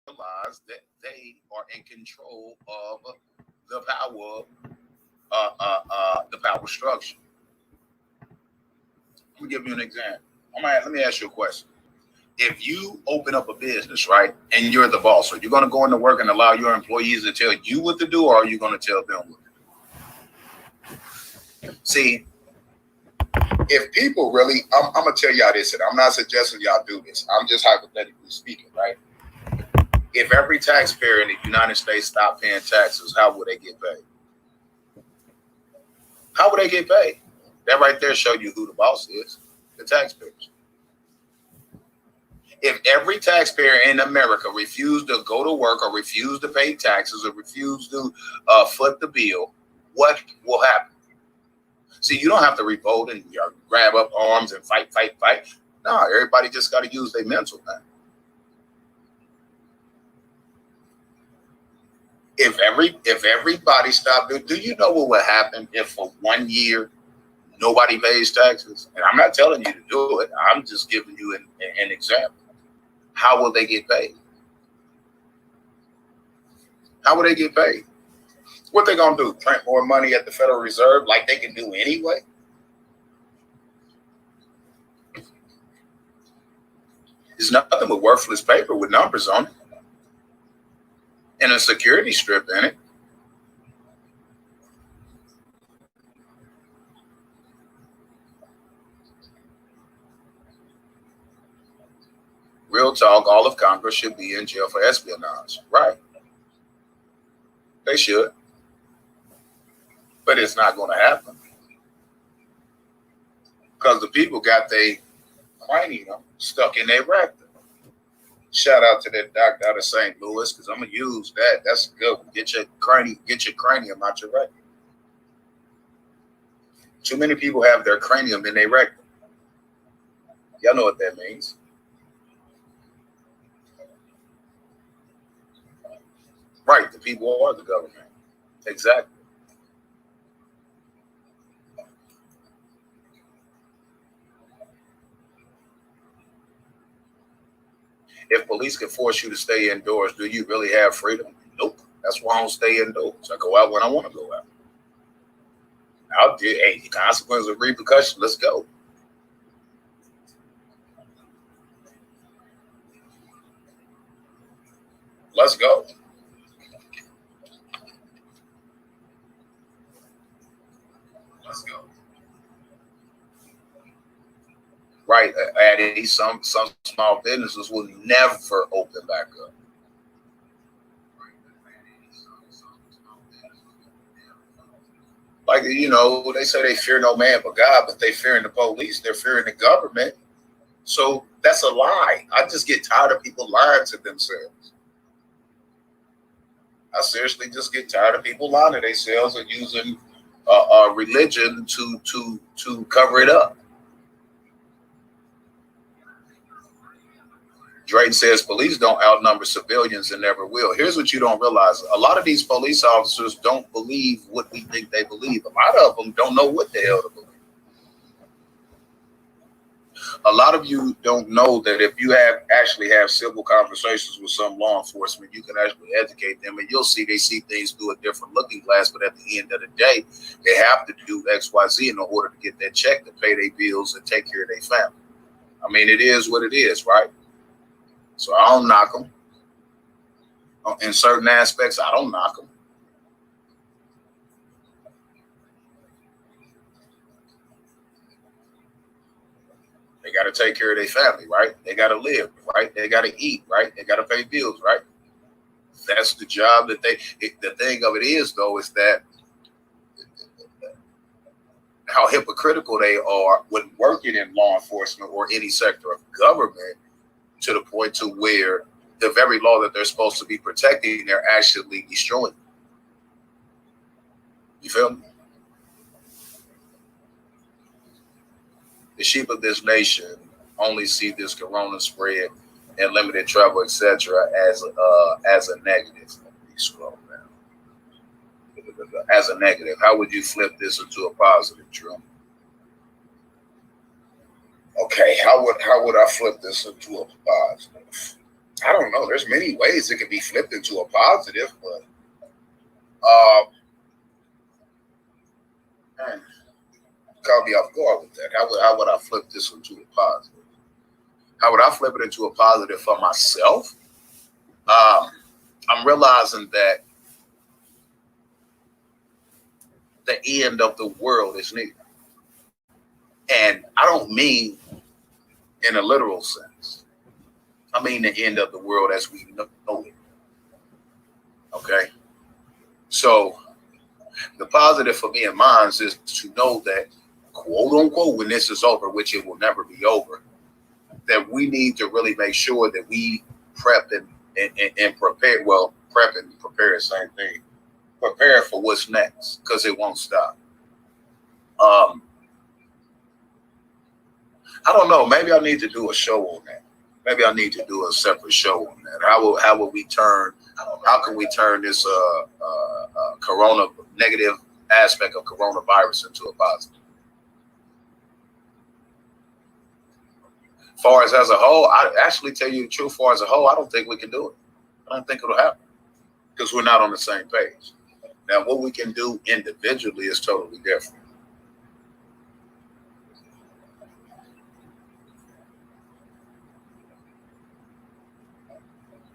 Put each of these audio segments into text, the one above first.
realize that they are in control of the power structure. Let me give you an example. Let me ask you a question. If you open up a business, right, and you're the boss, are you going to go into work and allow your employees to tell you what to do, or are you going to tell them what to do? See, if people really, I'm going to tell y'all this, and I'm not suggesting y'all do this. I'm just hypothetically speaking, right? If every taxpayer in the United States stopped paying taxes, how would they get paid? How would they get paid? That right there show you who the boss is, the taxpayers. If every taxpayer in America refused to go to work or refused to pay taxes or refused to foot the bill, what will happen? See, you don't have to revolt and grab up arms and fight. No, everybody just got to use their mental now. If everybody stopped, do you know what would happen if for 1 year nobody pays taxes? And I'm not telling you to do it. I'm just giving you an example. How will they get paid? How will they get paid? What they gonna do? Print more money at the Federal Reserve like they can do anyway? It's nothing but worthless paper with numbers on it and a security strip in it. Real talk, all of Congress should be in jail for espionage. Right. They should. But it's not going to happen. Because the people got their cranium stuck in their rectum. Shout out to that doctor out of St. Louis, because I'm going to use that. That's good. Get your cranium out your rectum. Too many people have their cranium in their rectum. Y'all know what that means. Right, the people are the government. Exactly. If police can force you to stay indoors, do you really have freedom? Nope. That's why I don't stay indoors. I go out when I want to go out. I'll do, hey, consequences of repercussions. Let's go. Let's go. Let's go. Right, Addie, some small businesses will never open back up. Like, they say they fear no man but God, but they fearing the police. They're fearing the government. So that's a lie. I just get tired of people lying to themselves. I seriously just get tired of people lying to themselves and using religion to cover it up. Drake says police don't outnumber civilians and never will. Here's what you don't realize. A lot of these police officers don't believe what we think they believe. A lot of them don't know what the hell to believe. A lot of you don't know that if you actually have civil conversations with some law enforcement, you can actually educate them, and you'll see they see things through a different looking glass. But at the end of the day, they have to do X, Y, Z in order to get that check to pay their bills and take care of their family. I mean, it is what it is, right? So I don't knock them. In certain aspects, I don't knock them. They got to take care of their family, right? They got to live, right? They got to eat, right? They got to pay bills, right? That's the job that the thing of it is, though, is that how hypocritical they are when working in law enforcement or any sector of government, to the point to where the very law that they're supposed to be protecting, they're actually destroying. You feel me? The sheep of this nation only see this corona spread and limited travel, etc., as a negative. Let me scroll down. As a negative, how would you flip this into a positive, Drew? Okay, how would I flip this into a positive? I don't know. There's many ways it can be flipped into a positive, but uh, caught me off guard with that. How would I flip this into a positive? How would I flip it into a positive for myself? Um, I'm realizing that the end of the world is near. And I don't mean in a literal sense. I mean the end of the world as we know it. Okay? So the positive for me and mine is to know that, quote unquote, when this is over, which it will never be over, that we need to really make sure that we prep and prepare. Well, prep and prepare is the same thing. Prepare for what's next, because it won't stop. I don't know. Maybe I need to do a show on that. Maybe I need to do a separate show on that. How will we turn? How can we turn this corona negative aspect of coronavirus into a positive? Far as a whole, I actually tell you the truth. Far as a whole, I don't think we can do it. I don't think it'll happen because we're not on the same page. Now, what we can do individually is totally different.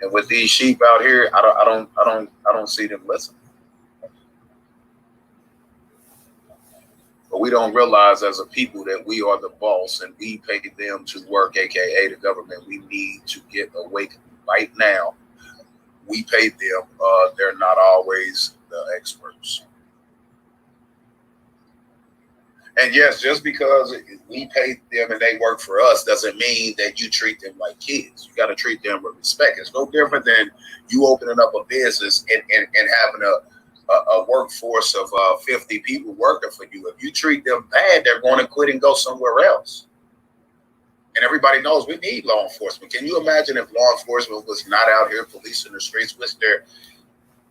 And with these sheep out here, I don't see them listening. But we don't realize as a people that we are the boss and we pay them to work, aka the government. We need to get awake right now. We pay them. They're not always the experts. And yes, just because we pay them and they work for us doesn't mean that you treat them like kids. You got to treat them with respect. It's no different than you opening up a business and having a workforce of 50 people working for you. If you treat them bad, they're going to quit and go somewhere else. And everybody knows we need law enforcement. Can you imagine if law enforcement was not out here policing the streets? Which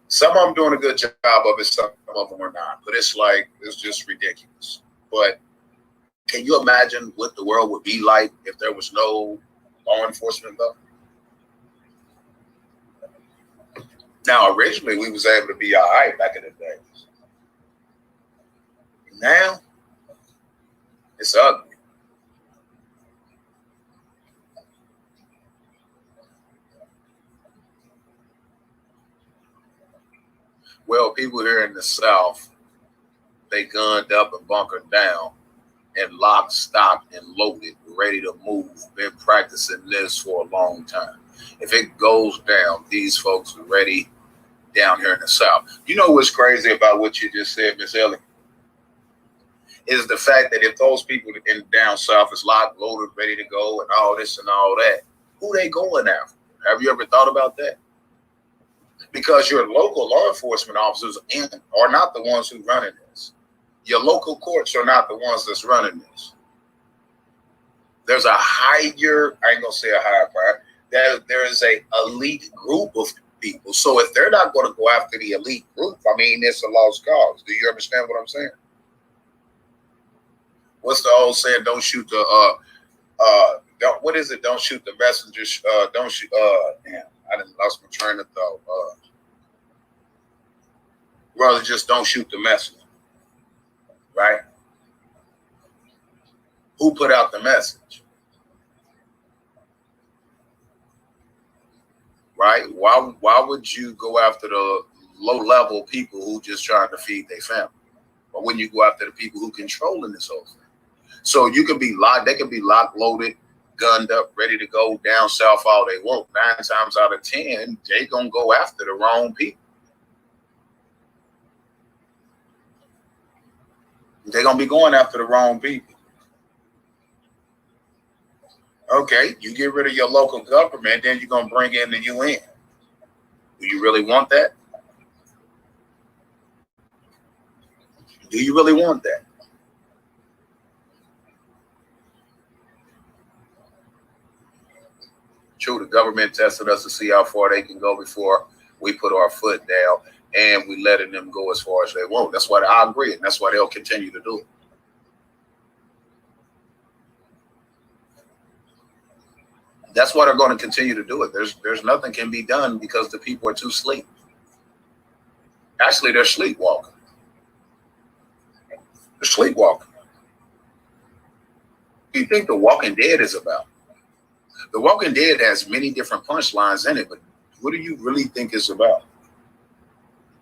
some of them doing a good job of it, some of them are not. But it's just ridiculous. But can you imagine what the world would be like if there was no law enforcement though? Now, originally we was able to be all right back in the days. Now, it's ugly. Well, people here in the South, they gunned up and bunkered down and locked, stocked, and loaded, ready to move. Been practicing this for a long time. If it goes down, these folks are ready down here in the South. You know what's crazy about what you just said, Miss Ellie? Is the fact that if those people in down South is locked, loaded, ready to go, and all this and all that, who they going after? Have you ever thought about that? Because your local law enforcement officers are not the ones who running this. Your local courts are not the ones that's running this. There's a higher, I ain't gonna say a higher part, there is a elite group of people. So if they're not going to go after the elite group, I mean, it's a lost cause. Do you understand what I'm saying? What's the old saying? Don't shoot the what is it? Don't shoot the messenger. Don't shoot. Damn, I didn't lost my train of thought. Rather just don't shoot the messenger, right? Who put out the message? Right? Why would you go after the low level people who just trying to feed their family? Or when you go after the people who controlling this whole thing? So you can be locked, they can be locked, loaded, gunned up, ready to go down south all they want. 9 times out of 10, they gonna go after the wrong people. They're gonna be going after the wrong people. Okay, you get rid of your local government, then you're gonna bring in the UN. Do you really want that? Do you really want that? True, the government tested us to see how far they can go before we put our foot down, and we letting them go as far as they want. That's why I agree, and that's why they'll continue to do it. That's why they're going to continue to do it. There's nothing can be done because the people are too asleep. Actually, they're sleepwalking. They're sleepwalking. What do you think The Walking Dead is about? The Walking Dead has many different punchlines in it, but what do you really think it's about?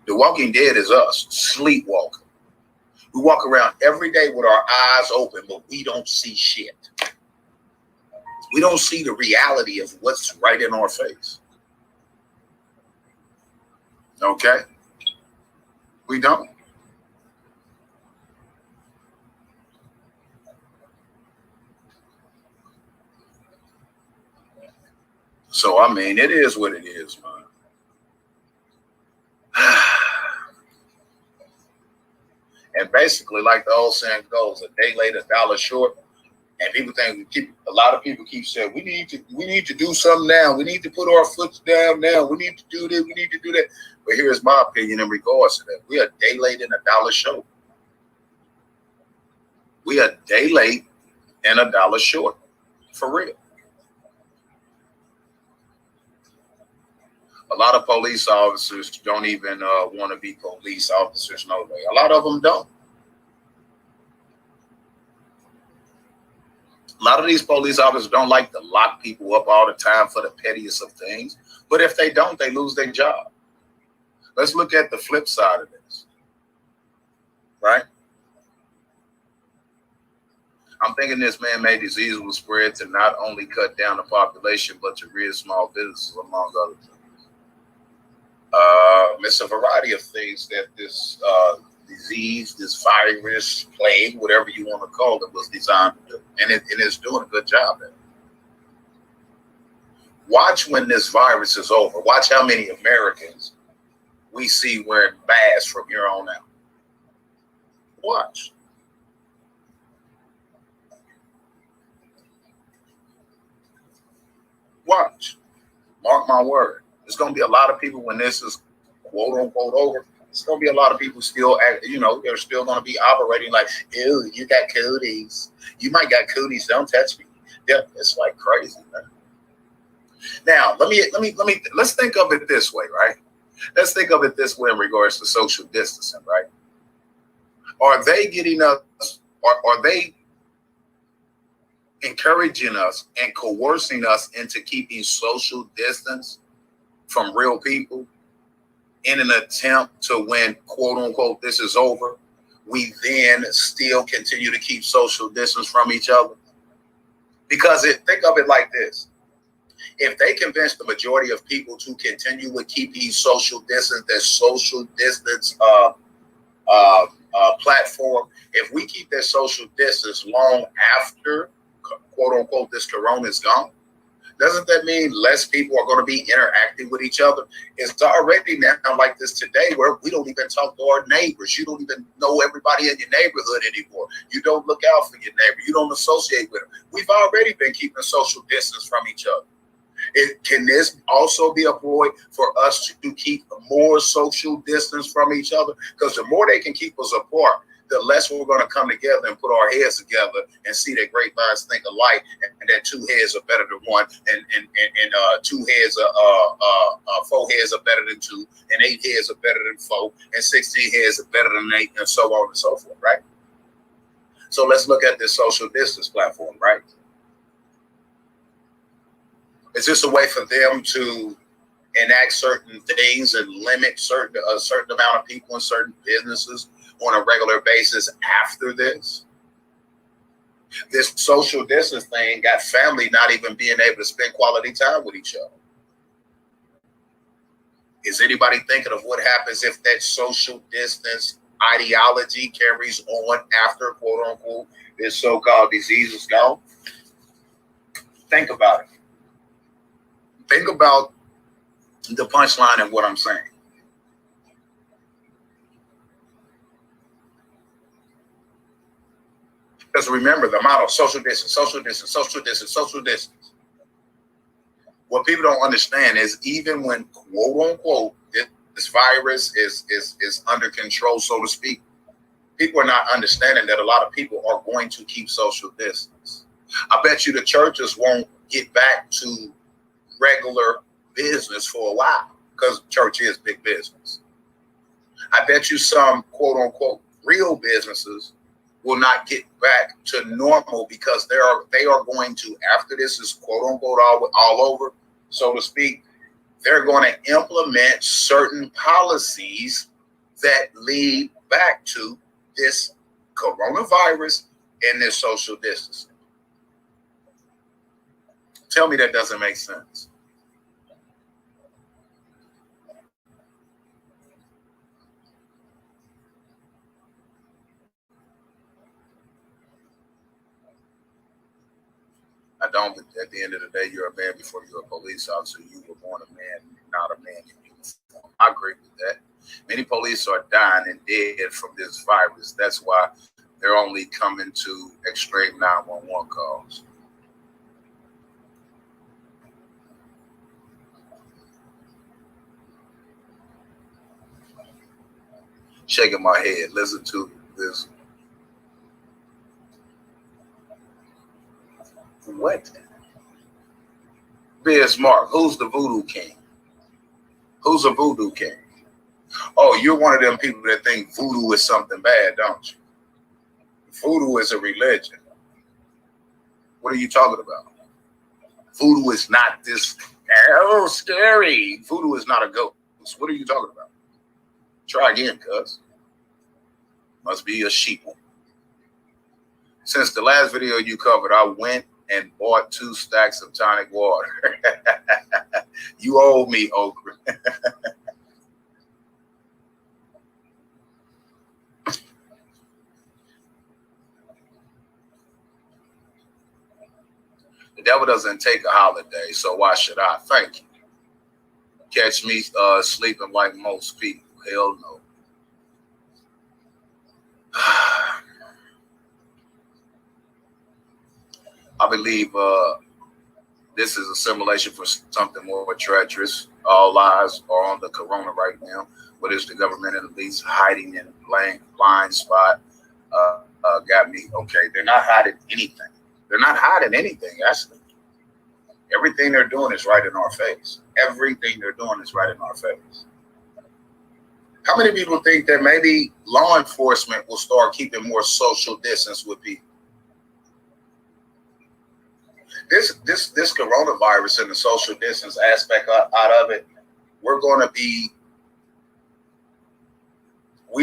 The Walking Dead is us, sleepwalking. We walk around every day with our eyes open, but we don't see shit. We don't see the reality of what's right in our face. Okay? We don't. So, I mean, it is what it is, man. And basically, like the old saying goes, a day late, a dollar short. And people think a lot of people keep saying we need to do something now. We need to put our foot down now. We need to do this. We need to do that. But here's my opinion in regards to that: we are a day late and a dollar short. We are a day late and a dollar short, for real. A lot of police officers don't even want to be police officers. No way. A lot of them don't. A lot of these police officers don't like to lock people up all the time for the pettiest of things. But if they don't, they lose their job. Let's look at the flip side of this, right? I'm thinking this man-made disease will spread to not only cut down the population, but to rid small businesses, among other things. It's a variety of things that this disease, this virus, plague, whatever you want to call it, was designed to do. And it's doing a good job at it. Watch when this virus is over. Watch how many Americans we see wearing masks from here on out. Watch. Watch. Mark my word. There's going to be a lot of people when this is quote unquote over. There's going to be a lot of people still, they're still going to be operating like, ew, you got cooties. You might got cooties. Don't touch me. Yeah, it's like crazy, man. Now, let's think of it this way, right? Let's think of it this way in regards to social distancing, right? Are they getting us, are they encouraging us and coercing us into keeping social distance from real people in an attempt to when, quote unquote, this is over, we then still continue to keep social distance from each other? Because think of it like this. If they convince the majority of people to continue with keeping social distance, that social distance platform, if we keep that social distance long after, quote unquote, this corona is gone, doesn't that mean less people are going to be interacting with each other? It's already now like this today where we don't even talk to our neighbors. You don't even know everybody in your neighborhood anymore. You don't look out for your neighbor. You don't associate with them. We've already been keeping social distance from each other. Can this also be a ploy for us to keep more social distance from each other? Because the more they can keep us apart, the less we're going to come together and put our heads together and see that great minds think alike, and that two heads are better than one, and two heads are 4 heads are better than 2, and 8 heads are better than 4, and 16 heads are better than 8, and so on and so forth, right? So let's look at this social distance platform, right? Is this a way for them to enact certain things and limit a certain amount of people in certain businesses on a regular basis after this? This social distance thing got family not even being able to spend quality time with each other. Is anybody thinking of what happens if that social distance ideology carries on after, quote unquote, this so-called disease is gone? Think about it. Think about the punchline of what I'm saying. Because remember the model: social distance, social distance, social distance, social distance. What people don't understand is even when, quote unquote, this virus is under control, so to speak, people are not understanding that a lot of people are going to keep social distance. I bet you the churches won't get back to regular business for a while because church is big business. I bet you some quote unquote real businesses will not get back to normal because they are going to, after this is quote unquote all over, so to speak, they're going to implement certain policies that lead back to this coronavirus and this social distancing. Tell me that doesn't make sense. I don't, at the end of the day, you're a man before you're a police officer. You were born a man, not a man in uniform. I agree with that. Many police are dying and dead from this virus. That's why they're only coming to extreme 911 calls. Shaking my head. Listen to this. What? Biz Mark, who's the voodoo king? Who's a voodoo king? Oh, you're one of them people that think voodoo is something bad, don't you? Voodoo is a religion. What are you talking about? Voodoo is not this scary. Voodoo is not a ghost. What are you talking about? Try again, cuz. Must be a sheeple. Since the last video you covered, I went and bought 2 stacks of tonic water. You owe me, Okra. The devil doesn't take a holiday, so why should I? Thank you. Catch me sleeping like most people. Hell no. I believe this is a simulation for something more treacherous. All eyes are on the corona right now. What is the government and elites hiding in a blind spot? Got me. Okay, they're not hiding anything. They're not hiding anything, actually. Everything they're doing is right in our face. Everything they're doing is right in our face. How many people think that maybe law enforcement will start keeping more social distance with people? This coronavirus and the social distance aspect out of it, we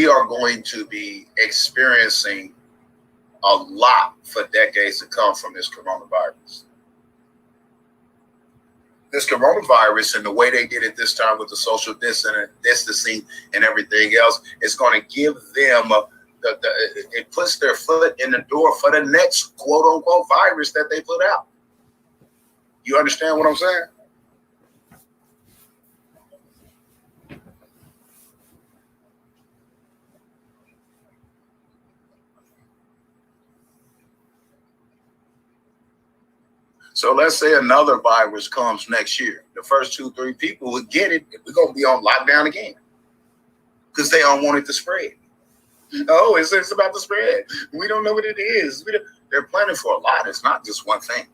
are going to be experiencing a lot for decades to come from this coronavirus. This coronavirus and the way they did it this time with the social distancing and everything else, it's going to give them it puts their foot in the door for the next quote unquote virus that they put out. You understand what I'm saying? So let's say another virus comes next year. The first 2-3 people would get it. We're going to be on lockdown again because they don't want it to spread. Oh, it's about to spread. We don't know what it is. They're planning for a lot. It's not just one thing.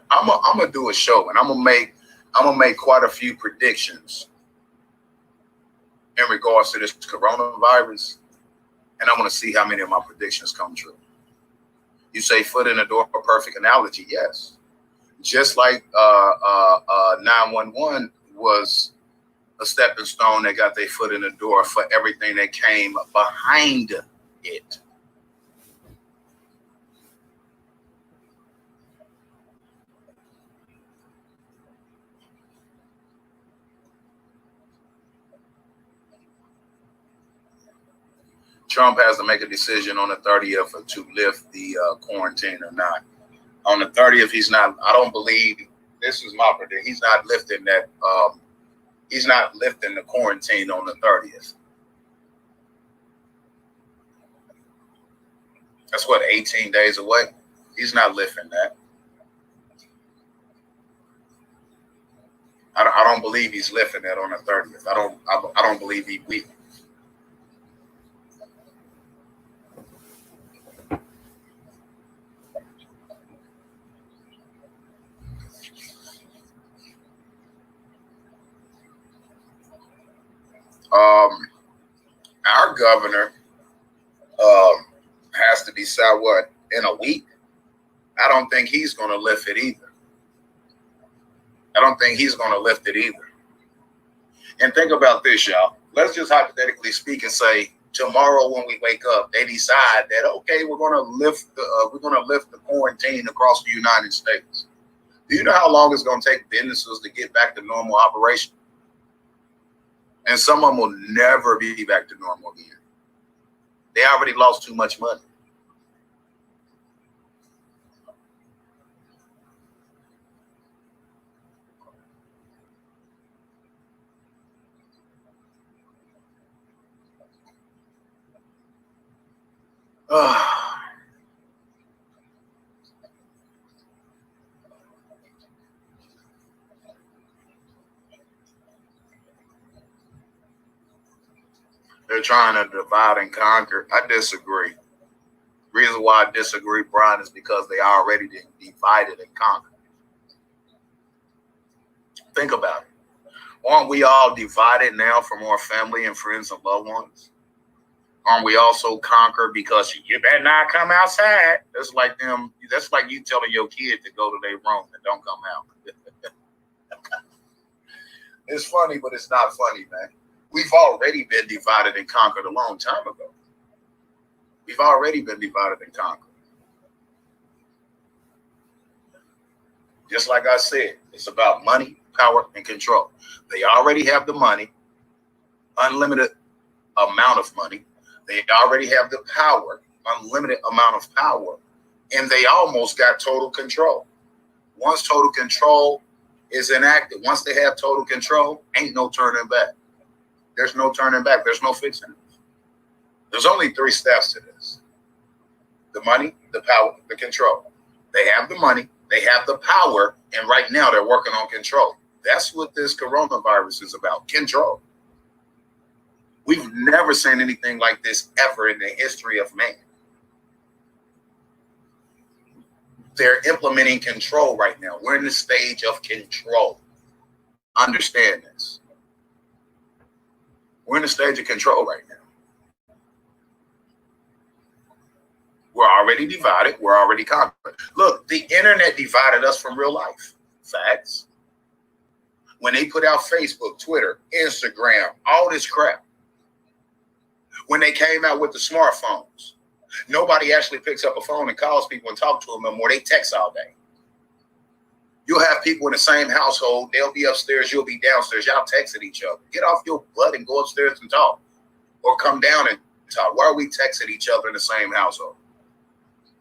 I'm gonna do a show and I'm gonna make quite a few predictions in regards to this coronavirus, and I want to see how many of my predictions come true. You say foot in the door, a perfect analogy, yes. Just like 911 was a stepping stone that got their foot in the door for everything that came behind it. Trump has to make a decision on the 30th to lift the quarantine or not. On the 30th, he's not. I don't believe this is my prediction. He's not lifting that. He's not lifting the quarantine on the 30th. That's what, 18 days away. He's not lifting that. I don't believe he's lifting that on the 30th. I don't believe he will. Our governor has to decide what in a week. I don't think he's going to lift it either. And think about this, y'all. Let's just hypothetically speak and say tomorrow when we wake up, they decide that okay, we're going to lift the quarantine across the United States. Do you know how long it's going to take businesses to get back to normal operation? And some of them will never be back to normal again. They already lost too much money. They're trying to divide and conquer. I disagree. Reason why I disagree, Brian, is because they already divided and conquered. Think about it. Aren't we all divided now from our family and friends and loved ones? Aren't we also conquered because you better not come outside? That's like you telling your kid to go to their room and don't come out. It's funny, but it's not funny, man. We've already been divided and conquered a long time ago. We've already been divided and conquered. Just like I said, it's about money, power, and control. They already have the money, unlimited amount of money. They already have the power, unlimited amount of power, and they almost got total control. Once total control is enacted, once they have total control, ain't no turning back. There's no turning back. There's no fixing it. There's only 3 steps to this: the money, the power, the control. They have the money, they have the power, and right now they're working on control. That's what this coronavirus is about, control. We've never seen anything like this ever in the history of man. They're implementing control right now. We're in the stage of control. Understand this. We're in the stage of control right now. We're already divided. We're already conquered. Look, the internet divided us from real life. Facts. When they put out Facebook, Twitter, Instagram, all this crap. When they came out with the smartphones, nobody actually picks up a phone and calls people and talk to them anymore. They text all day. You'll have people in the same household. They'll be upstairs. You'll be downstairs. Y'all texting each other. Get off your butt and go upstairs and talk. Or come down and talk. Why are we texting each other in the same household?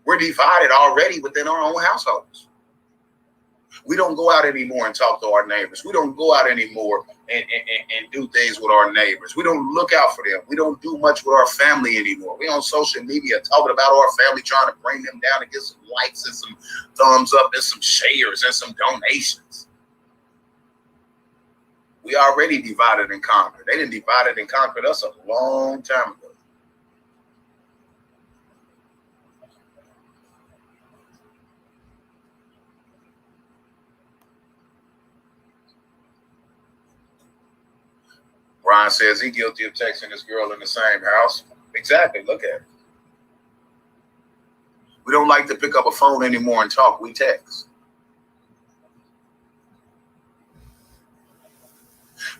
We're divided already within our own households. We don't go out anymore and talk to our neighbors. We don't go out anymore and do things with our neighbors. We don't look out for them. We don't do much with our family anymore. We on social media talking about our family, trying to bring them down and get some likes and some thumbs up and some shares and some donations. We already divided and conquered. They didn't divide and conquered us a long time ago. Brian says he's guilty of texting this girl in the same house. Exactly. Look at it. We don't like to pick up a phone anymore and talk. We text.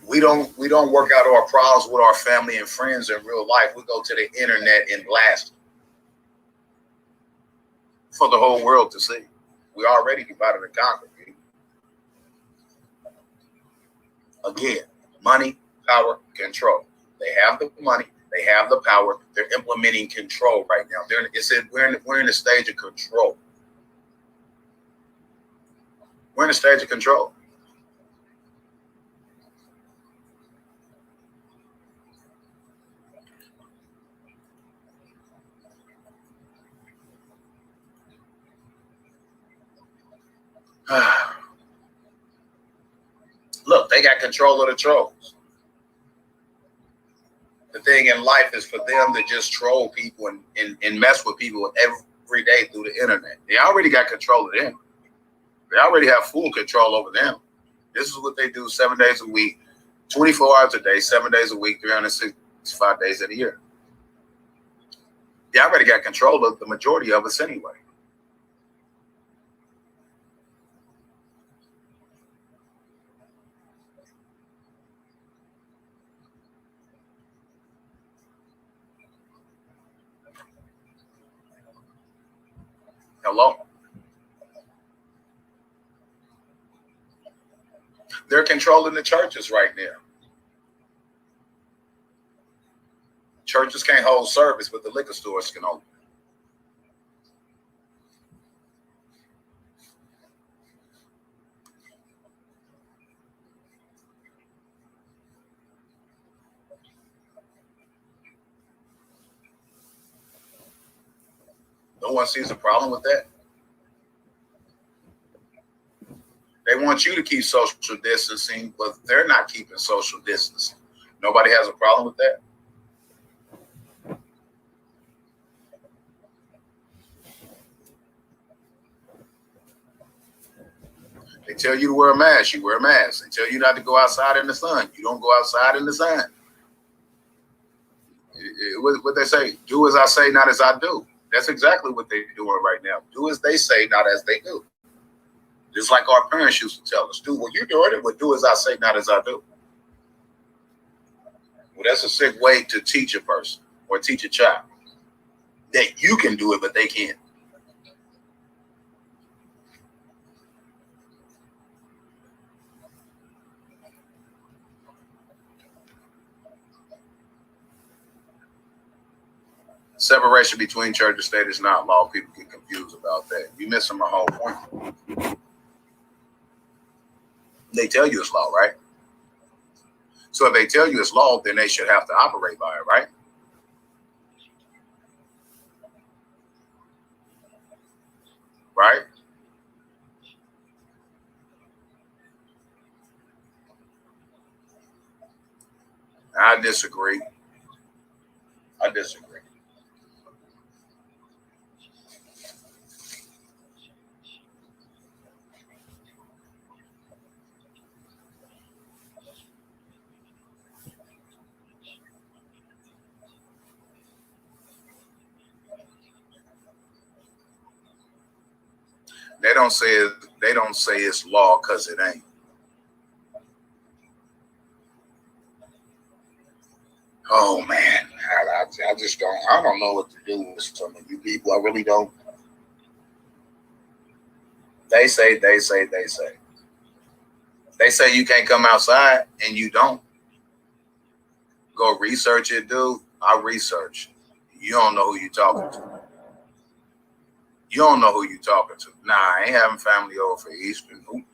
We don't work out our problems with our family and friends in real life. We go to the internet and blast for the whole world to see. We already divided and conquered. Again, money, power, control. They have the money. They have the power. They're implementing control right now. We're in a stage of control. We're in a stage of control. Look, they got control of the trolls. The thing in life is for them to just troll people and mess with people every day through the internet. They already got control of them. They already have full control over them. This is what they do 7 days a week, 24 hours a day, 7 days a week, 365 days in a year. You already got control of the majority of us anyway. Hello? They're controlling the churches right now. Churches can't hold service, but the liquor stores can open. No one sees a problem with that. They want you to keep social distancing, but they're not keeping social distancing. Nobody has a problem with that. They tell you to wear a mask, you wear a mask. They tell you not to go outside in the sun, you don't go outside in the sun. What they say, do as I say, not as I do. That's exactly what they're doing right now. Do as they say, not as they do. Just like our parents used to tell us, do what you're doing it, but do as I say, not as I do. Well, that's a sick way to teach a person or teach a child that you can do it, but they can't. Separation between church and state is not law. People get confused about that. You're missing my whole point. They tell you it's law, right? So if they tell you it's law, then they should have to operate by it, right? Right? I disagree. I disagree. They don't say it's law because it ain't. Oh man, I just don't. I don't know what to do with some of you people. I really don't. They say. They say you can't come outside, and you don't. Go research it, dude. I research. You don't know who you talking to. You don't know who you talking to. Nah, I ain't having family over for Easter. Nope.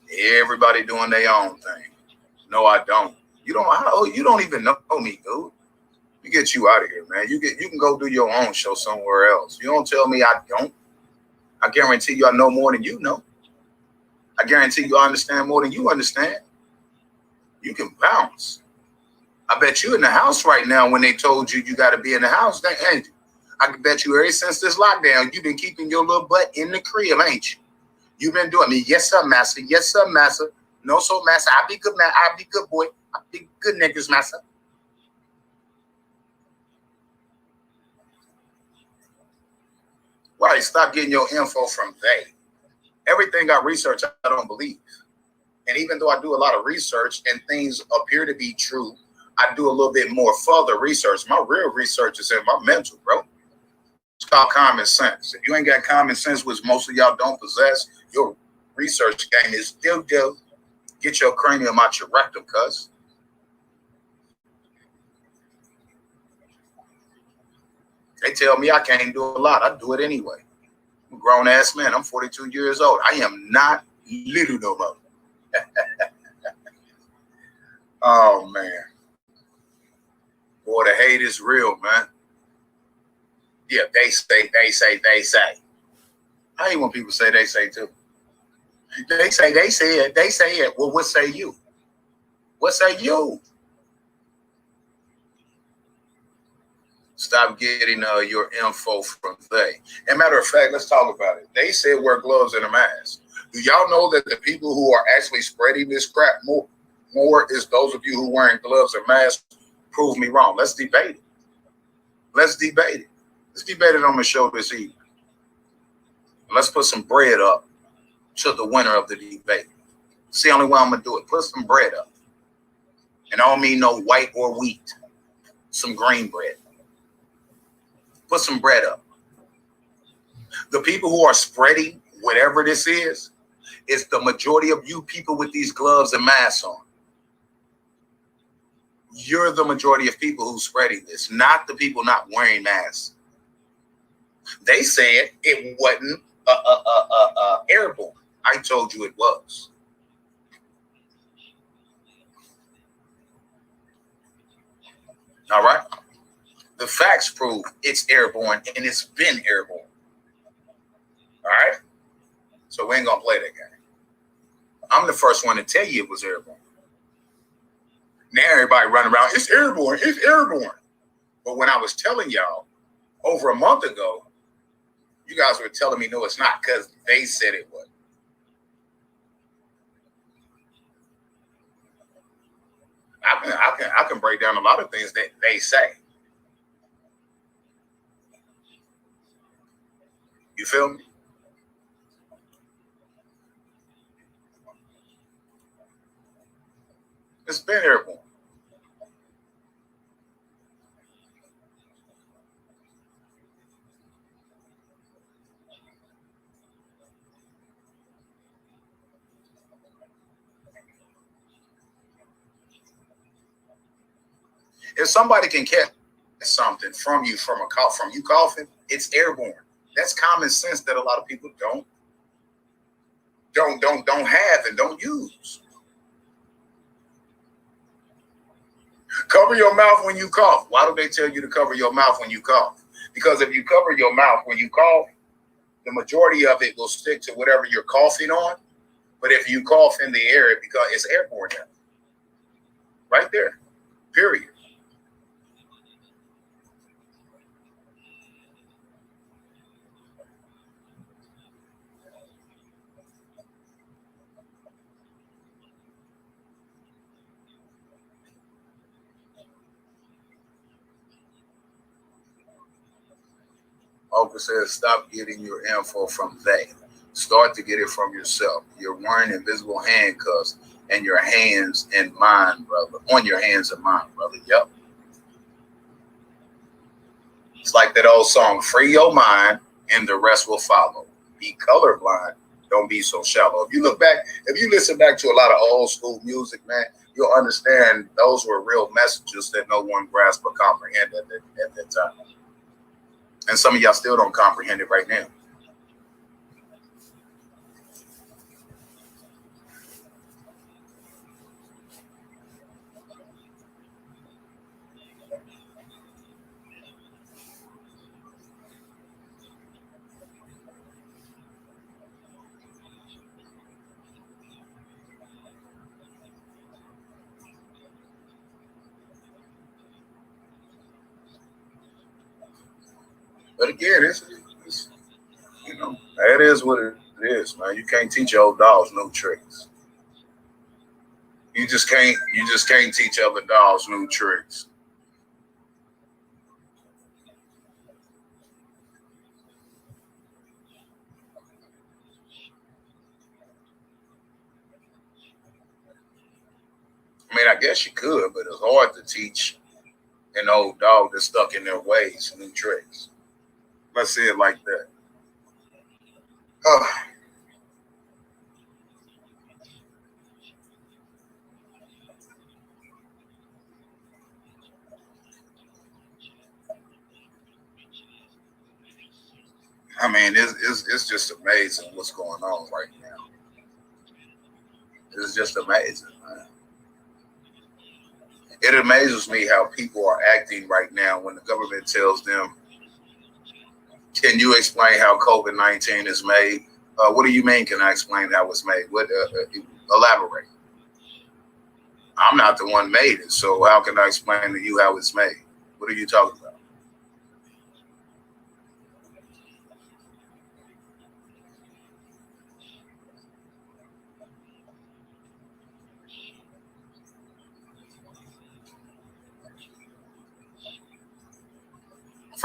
Everybody doing their own thing. No, I don't. You don't even know me, dude. You get you out of here, man. You can go do your own show somewhere else. You don't tell me I don't. I guarantee you I know more than you know. I guarantee you I understand more than you understand. You can bounce. I bet you in the house right now when they told you got to be in the house. And I can bet you ever since this lockdown, you've been keeping your little butt in the crib, ain't you? You've been doing me. Yes, sir, master. Yes, sir, master. No, so, master. I be good, man. I be good, boy. I be good niggas, master. Right. Stop getting your info from they. Everything I research, I don't believe. And even though I do a lot of research and things appear to be true, I do a little bit more further research. My real research is in my mental, bro. It's called common sense. If you ain't got common sense, which most of y'all don't possess, your research game is still do. Get your cranium out your rectum, cuz. They tell me I can't do a lot. I do it anyway. I'm a grown ass man. I'm 42 years old. I am not little no more. Oh man. Boy, the hate is real, man. Yeah, they say. I hate when people say they say too. They say it. Well, what say you? What say you? Stop getting your info from they. And matter of fact, let's talk about it. They said wear gloves and a mask. Do y'all know that the people who are actually spreading this crap more is those of you who are wearing gloves or masks? Prove me wrong. Let's debate it. Let's debate it. Let's debate it on the show this evening. Let's put some bread up to the winner of the debate. It's the only way I'm going to do it. Put some bread up. And I don't mean no white or wheat. Some green bread. Put some bread up. The people who are spreading whatever this is the majority of you people with these gloves and masks on. You're the majority of people who's spreading this, not the people not wearing masks. They said it wasn't airborne. I told you it was. All right. The facts prove it's airborne, and it's been airborne. All right. So we ain't gonna play that game. I'm the first one to tell you it was airborne. Now everybody running around, it's airborne, it's airborne. But when I was telling y'all over a month ago, you guys were telling me no, it's not, because they said it was. I can break down a lot of things that they say. You feel me? It's been airborne. If somebody can catch something from you from you coughing, it's airborne. That's common sense that a lot of people don't have and don't use. Cover your mouth when you cough. Why do they tell you to cover your mouth when you cough? Because if you cover your mouth when you cough, the majority of it will stick to whatever you're coughing on. But if you cough in the air, it's airborne now. Right there. Period. Oprah says, stop getting your info from they. Start to get it from yourself. You're wearing invisible handcuffs and your hands and mind, brother. On your hands and mind, brother. Yep. It's like that old song, free your mind and the rest will follow. Be colorblind. Don't be so shallow. If you listen back to a lot of old school music, man, you'll understand those were real messages that no one grasped or comprehended at that time. And some of y'all still don't comprehend it right now. But again, it's that is what it is, man. You can't teach old dogs new tricks. You just can't teach other dogs new tricks. I mean, I guess you could, but it's hard to teach an old dog that's stuck in their ways new tricks. Let's say it like that. I mean, it's just amazing what's going on right now. It's just amazing, man. It amazes me how people are acting right now when the government tells them, can you explain how COVID-19 is made? What do you mean, can I explain how it's made? Elaborate. I'm not the one made it, so how can I explain to you how it's made? What are you talking about?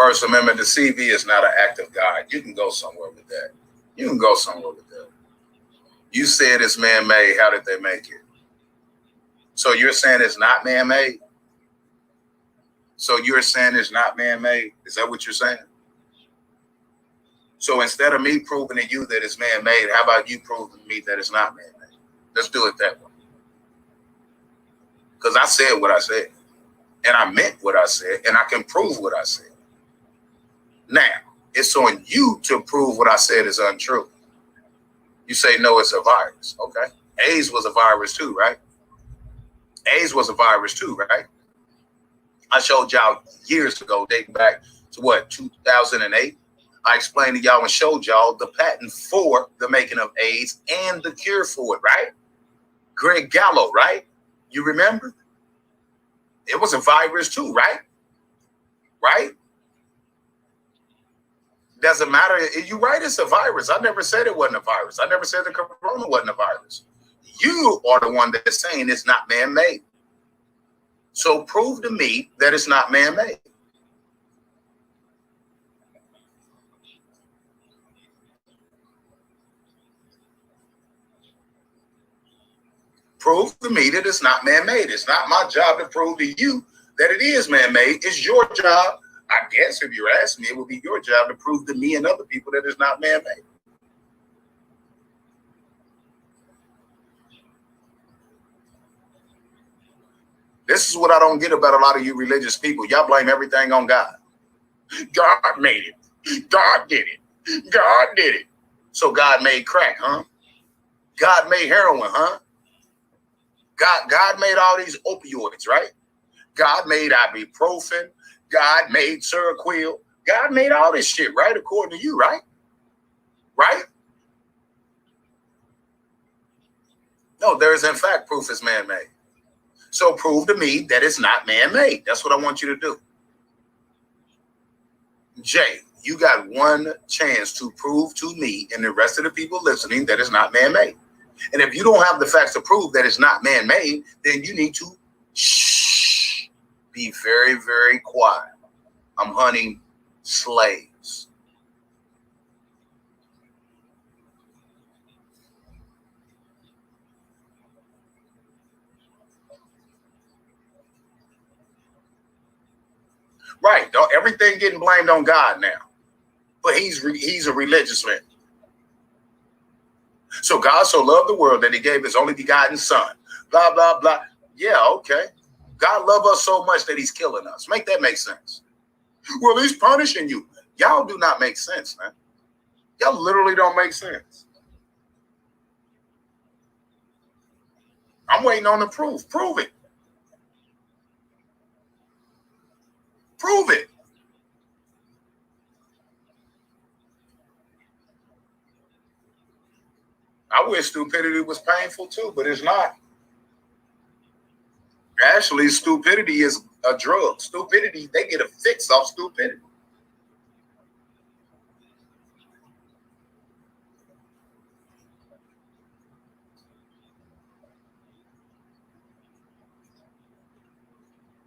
First Amendment, the CV is not an act of God. You can go somewhere with that. You can go somewhere with that. You said it's man-made. How did they make it? So you're saying it's not man-made? So you're saying it's not man-made? Is that what you're saying? So instead of me proving to you that it's man-made, how about you proving to me that it's not man-made? Let's do it that way. Because I said what I said. And I meant what I said. And I can prove what I said. Now, it's on you to prove what I said is untrue. You say, no, it's a virus. Okay. AIDS was a virus too, right? AIDS was a virus too, right? I showed y'all years ago, dating back to what, 2008? I explained to y'all and showed y'all the patent for the making of AIDS and the cure for it, right? Greg Gallo, right? You remember? It was a virus too, right? Right? Doesn't matter. You're right, it's a virus. I never said it wasn't a virus. I never said the corona wasn't a virus. You are the one that's saying it's not man-made. So prove to me that it's not man-made. Prove to me that it's not man-made. It's not my job to prove to you that it is man-made. It's your job. I guess if you're asking me, it would be your job to prove to me and other people that it's not man-made. This is what I don't get about a lot of you religious people. Y'all blame everything on God. God made it. God did it. God did it. So God made crack, huh? God made heroin, huh? God made all these opioids, right? God made ibuprofen. God made Seroquel. God made all this shit, right? According to you, right? Right? No, there is in fact proof it's man-made. So prove to me that it's not man-made. That's what I want you to do. Jay, you got one chance to prove to me and the rest of the people listening that it's not man-made. And if you don't have the facts to prove that it's not man-made, then you need to shh, be very, very quiet. I'm hunting slaves. Right. Everything getting blamed on God now. But he's a religious man. So God so loved the world that he gave his only begotten son. Blah, blah, blah. Yeah, okay. God loved us so much that he's killing us. Make that make sense. Well, he's punishing you. Y'all do not make sense, man. Y'all literally don't make sense. I'm waiting on the proof. Prove it. Prove it. I wish stupidity was painful too, but it's not. Actually, stupidity is a drug. Stupidity, they get a fix off stupidity.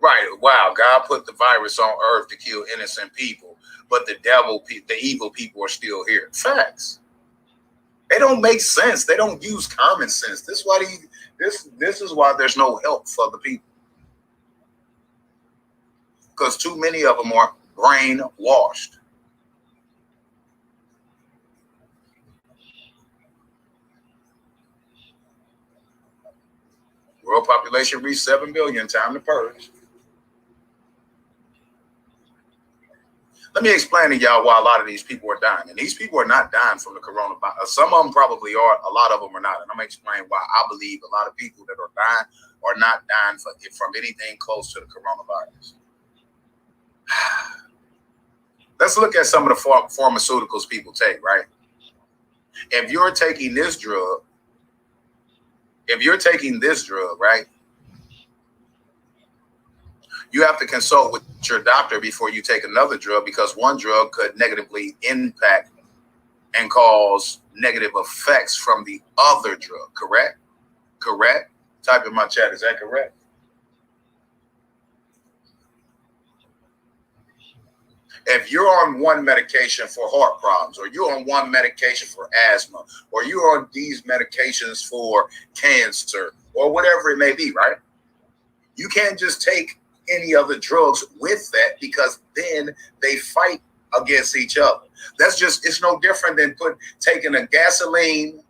Right. Wow. God put the virus on earth to kill innocent people, but the evil people are still here. Facts. They don't make sense. They don't use common sense. This is why there's no help for the people. Because too many of them are brainwashed. World population reached 7 billion. Time to purge. Let me explain to y'all why a lot of these people are dying. And these people are not dying from the coronavirus. Some of them probably are. A lot of them are not. And I'm going to explain why I believe a lot of people that are dying are not dying from anything close to the coronavirus. Let's look at some of the pharmaceuticals people take, right? If you're taking this drug, right, you have to consult with your doctor before you take another drug because one drug could negatively impact and cause negative effects from the other drug, correct? Correct? Type in my chat, is that correct? If you're on one medication for heart problems, or you're on one medication for asthma, or you're on these medications for cancer, or whatever it may be, right? You can't just take any other drugs with that, because then they fight against each other. It's no different than taking a gasoline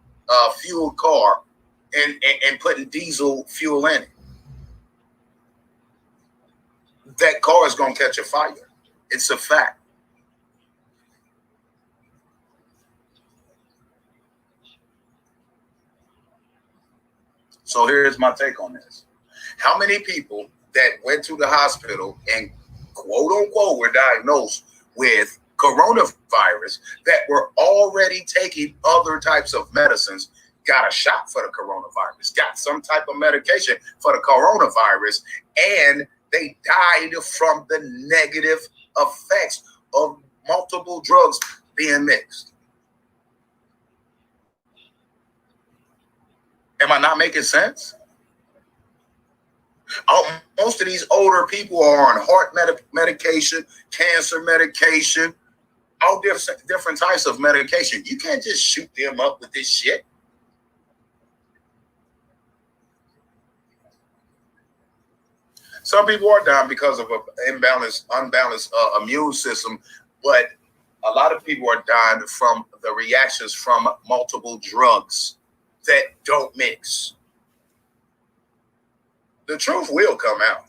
fueled car and putting diesel fuel in it. That car is going to catch a fire. It's a fact. So here's my take on this. How many people that went to the hospital and quote unquote were diagnosed with coronavirus that were already taking other types of medicines, got a shot for the coronavirus, got some type of medication for the coronavirus, and they died from the negative effects of multiple drugs being mixed? Am I not making sense? Most of these older people are on heart medication, cancer medication, all different types of medication. You can't just shoot them up with this shit. Some people are dying because of an unbalanced immune system, but a lot of people are dying from the reactions from multiple drugs that don't mix. The truth will come out.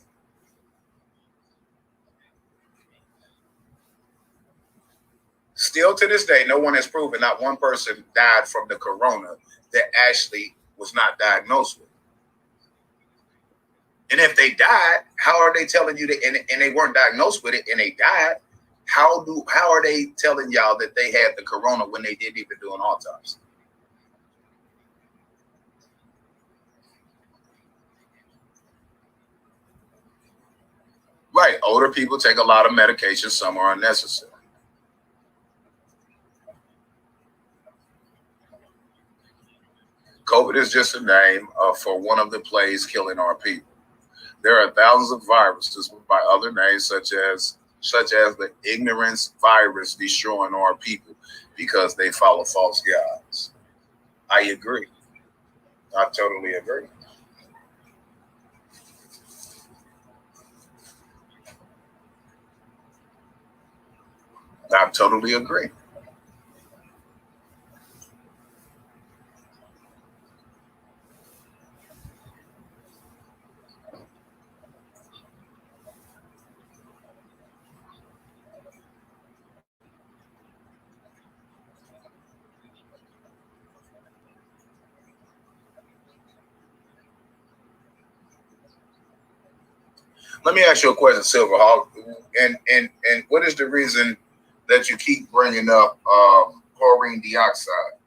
Still to this day, no one has proven not one person died from the corona that actually was not diagnosed with. And if they died, how are they telling you that, and they weren't diagnosed with it and they died? How are they telling y'all that they had the corona when they didn't even do an autopsy? Right. Older people take a lot of medication. Some are unnecessary. COVID is just a name for one of the plagues killing our people. There are thousands of viruses by other names, such as the ignorance virus, destroying our people because they follow false gods. I agree. I totally agree. I totally agree. Let me ask you a question, Silverhawk. And what is the reason that you keep bringing up chlorine dioxide?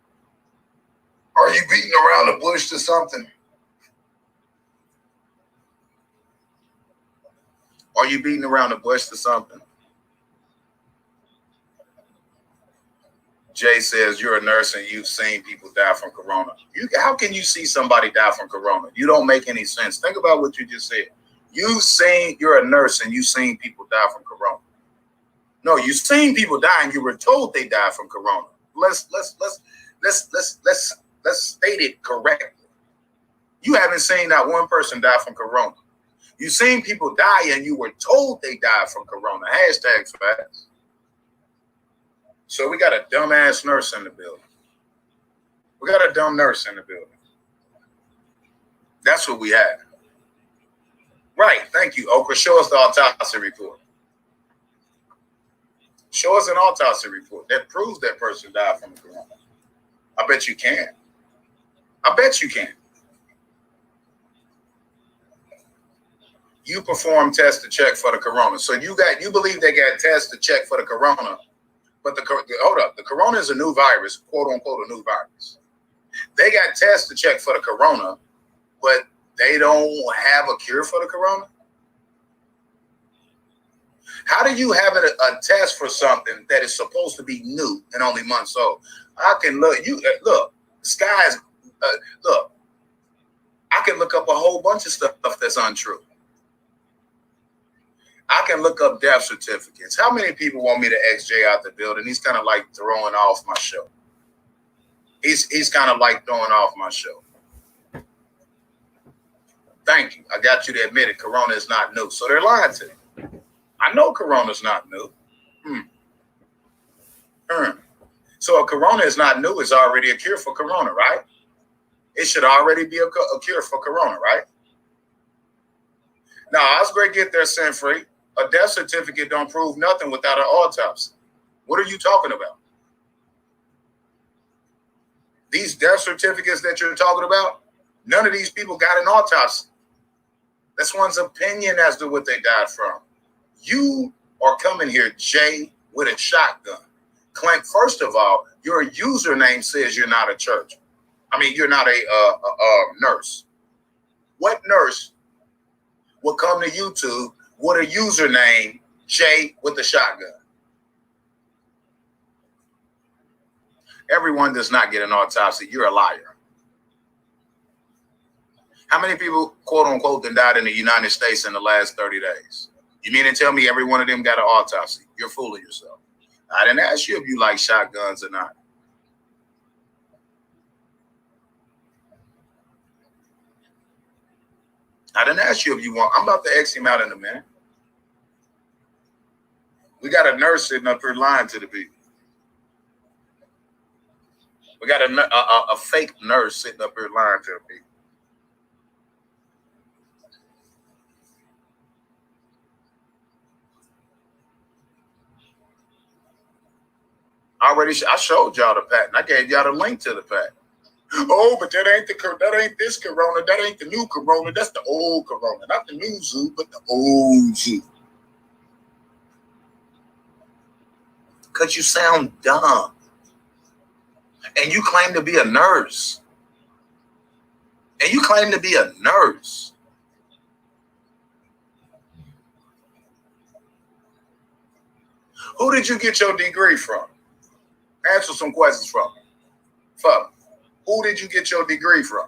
Are you beating around the bush to something? Are you beating around the bush to something? Jay says you're a nurse and you've seen people die from corona. How can you see somebody die from corona? You don't make any sense. Think about what you just said. You're a nurse and you've seen people die from corona. No, you've seen people die and you were told they died from corona. Let's state it correctly. You haven't seen that one person die from corona. You've seen people die and you were told they died from corona. Hashtag facts. So we got a dumbass nurse in the building. We got a dumb nurse in the building. That's what we have. Right. Thank you, Okra. Show us the autopsy report. Show us an autopsy report that proves that person died from the corona. I bet you can. I bet you can. You perform tests to check for the corona. So you believe they got tests to check for the corona, but hold up, the corona is a new virus, quote unquote, a new virus. They got tests to check for the corona, but they don't have a cure for the corona. How do you have a test for something that is supposed to be new and only months old? I can look. Skies. Look, I can look up a whole bunch of stuff that's untrue. I can look up death certificates. How many people want me to XJ out the building? He's kind of like throwing off my show. He's kind of like throwing off my show. Thank you. I got you to admit it. Corona is not new. So they're lying to me. I know Corona's not new. So if Corona is not new, it's already a cure for Corona, right? It should already be a cure for Corona, right? Now, Osprey get their sin free. A death certificate don't prove nothing without an autopsy. What are you talking about? These death certificates that you're talking about, none of these people got an autopsy. That's one's opinion as to what they died from. You are coming here, Jay, with a shotgun. Claim, first of all, your username says you're not a church. I mean, you're not a nurse. What nurse will come to YouTube with a username, Jay with a shotgun? Everyone does not get an autopsy. You're a liar. How many people, quote unquote, that died in the United States in the last 30 days? You mean to tell me every one of them got an autopsy? You're fooling yourself. I didn't ask you if you like shotguns or not. I didn't ask you if you want. I'm about to X him out in a minute. We got a nurse sitting up here lying to the people. We got a fake nurse sitting up here lying to the people. I showed y'all the patent. I gave y'all the link to the patent. Oh, but that ain't this Corona. That ain't the new Corona. That's the old Corona. Not the new zoo, but the old zoo. Because you sound dumb. And you claim to be a nurse. Who did you get your degree from? Answer some questions from me. Who did you get your degree from?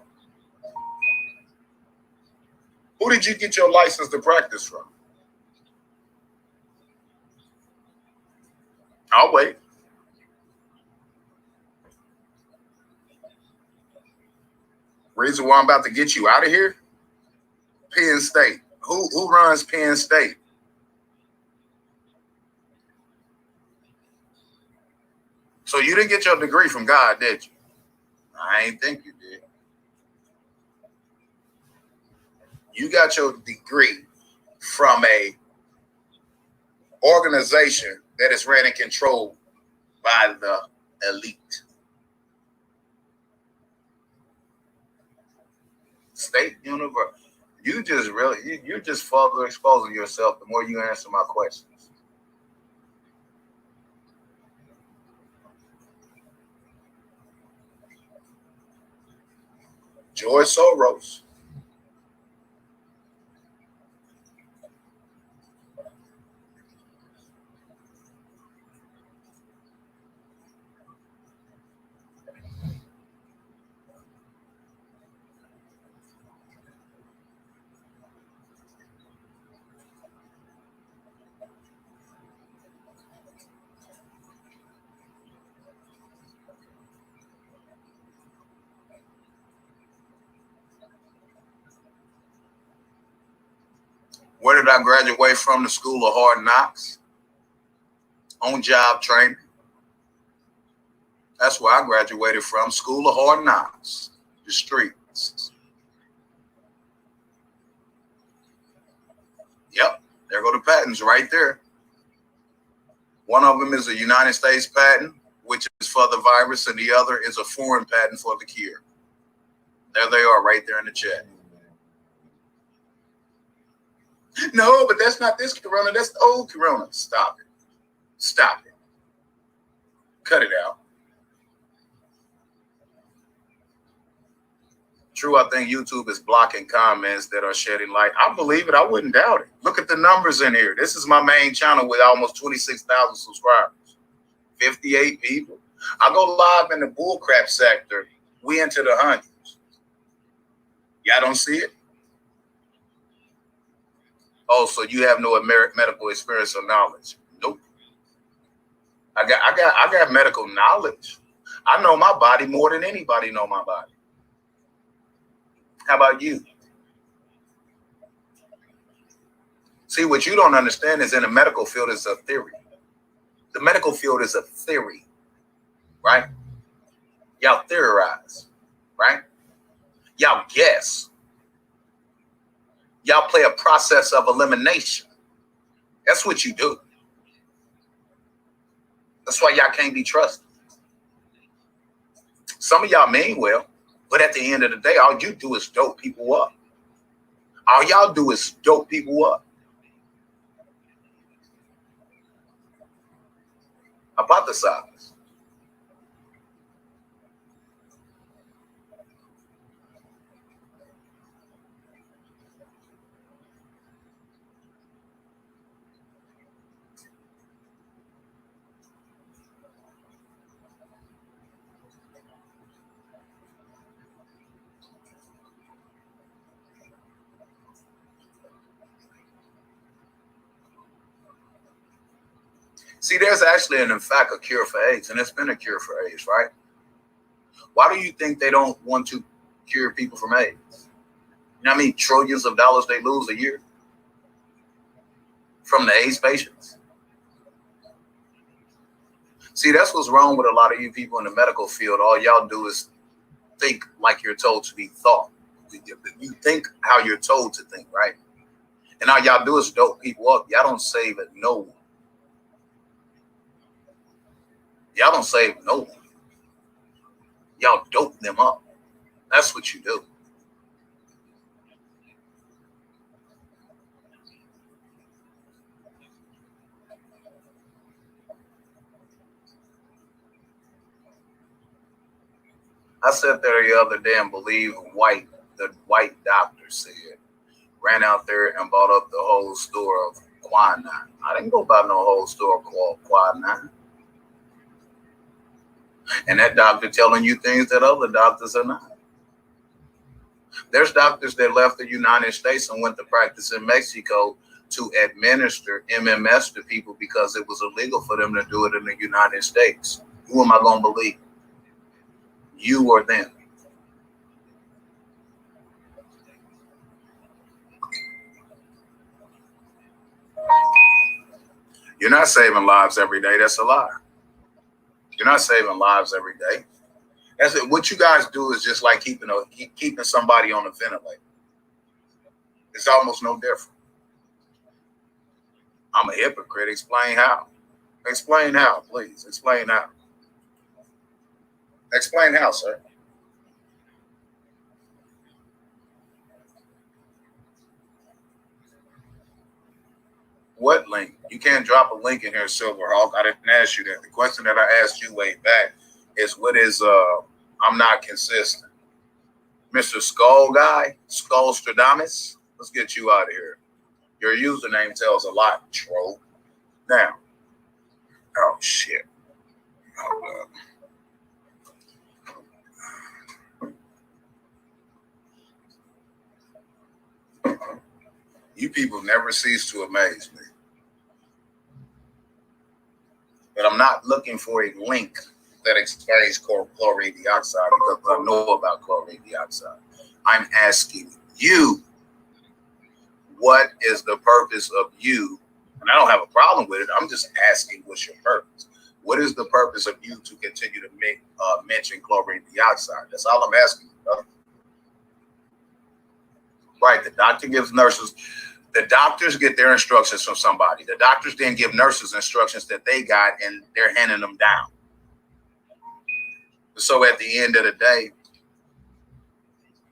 Who did you get your license to practice from? I'll wait. Reason why I'm about to get you out of here? Penn State. Who runs Penn State? So you didn't get your degree from God, did you? I ain't think you did. You got your degree from a organization that is ran and controlled by the elite. State University. You're just further exposing yourself the more you answer my questions. George Soros. Where did I graduate from? The School of Hard Knocks. On-job training. That's where I graduated from. School of Hard Knocks. The streets. Yep. There go the patents right there. One of them is a United States patent, which is for the virus, and the other is a foreign patent for the cure. There they are right there in the chat. No, but that's not this Corona. That's the old Corona. Stop it. Stop it. Cut it out. True, I think YouTube is blocking comments that are shedding light. I believe it. I wouldn't doubt it. Look at the numbers in here. This is my main channel with almost 26,000 subscribers. 58 people. I go live in the bullcrap sector. We into the hundreds. Y'all don't see it? Oh, so you have no medical experience or knowledge? Nope. I got medical knowledge. I know my body more than anybody know my body. How about you? See, what you don't understand is in the medical field is a theory. The medical field is a theory, right? Y'all theorize, right? Y'all guess. Y'all play a process of elimination. That's what you do. That's why y'all can't be trusted. Some of y'all mean well, but at the end of the day, all you do is dope people up. All y'all do is dope people up. Hypothesize. See, there's actually, in fact, a cure for AIDS, and it's been a cure for AIDS, right? Why do you think they don't want to cure people from AIDS? You know how many trillions of dollars they lose a year from the AIDS patients? See, that's what's wrong with a lot of you people in the medical field. All y'all do is think like you're told to be thought. You think how you're told to think, right? And all y'all do is dope people up. Y'all don't save it no one. Y'all don't save no one. Y'all dope them up. That's what you do. I sat there the other day and believed the white doctor said, ran out there and bought up the whole store of quinine. I didn't go buy no whole store called quinine. And that doctor telling you things that other doctors are not. There's doctors that left the United States and went to practice in Mexico to administer MMS to people because it was illegal for them to do it in the United States. Who am I going to believe? You or them? You're not saving lives every day. That's a lie. You're not saving lives every day. That's it. What you guys do is just like keeping somebody on a ventilator. It's almost no different. I'm a hypocrite. Explain how. Explain how, please. Explain how. Explain how, sir. What link? You can't drop a link in here, Silverhawk. I didn't ask you that. The question that I asked you way back is what is I'm not consistent. Mr. Skull Guy, Skullstradamus, let's get you out of here. Your username tells a lot, troll. Now, oh shit. Oh, you people never cease to amaze me. But I'm not looking for a link that explains chlorine dioxide because I know about chlorine dioxide. I'm asking you, what is the purpose of you? And I don't have a problem with it. I'm just asking, what's your purpose? What is the purpose of you to continue to mention chlorine dioxide? That's all I'm asking you, brother. Right, the doctor gives nurses. The doctors get their instructions from somebody. The doctors then give nurses instructions that they got, and they're handing them down. So at the end of the day,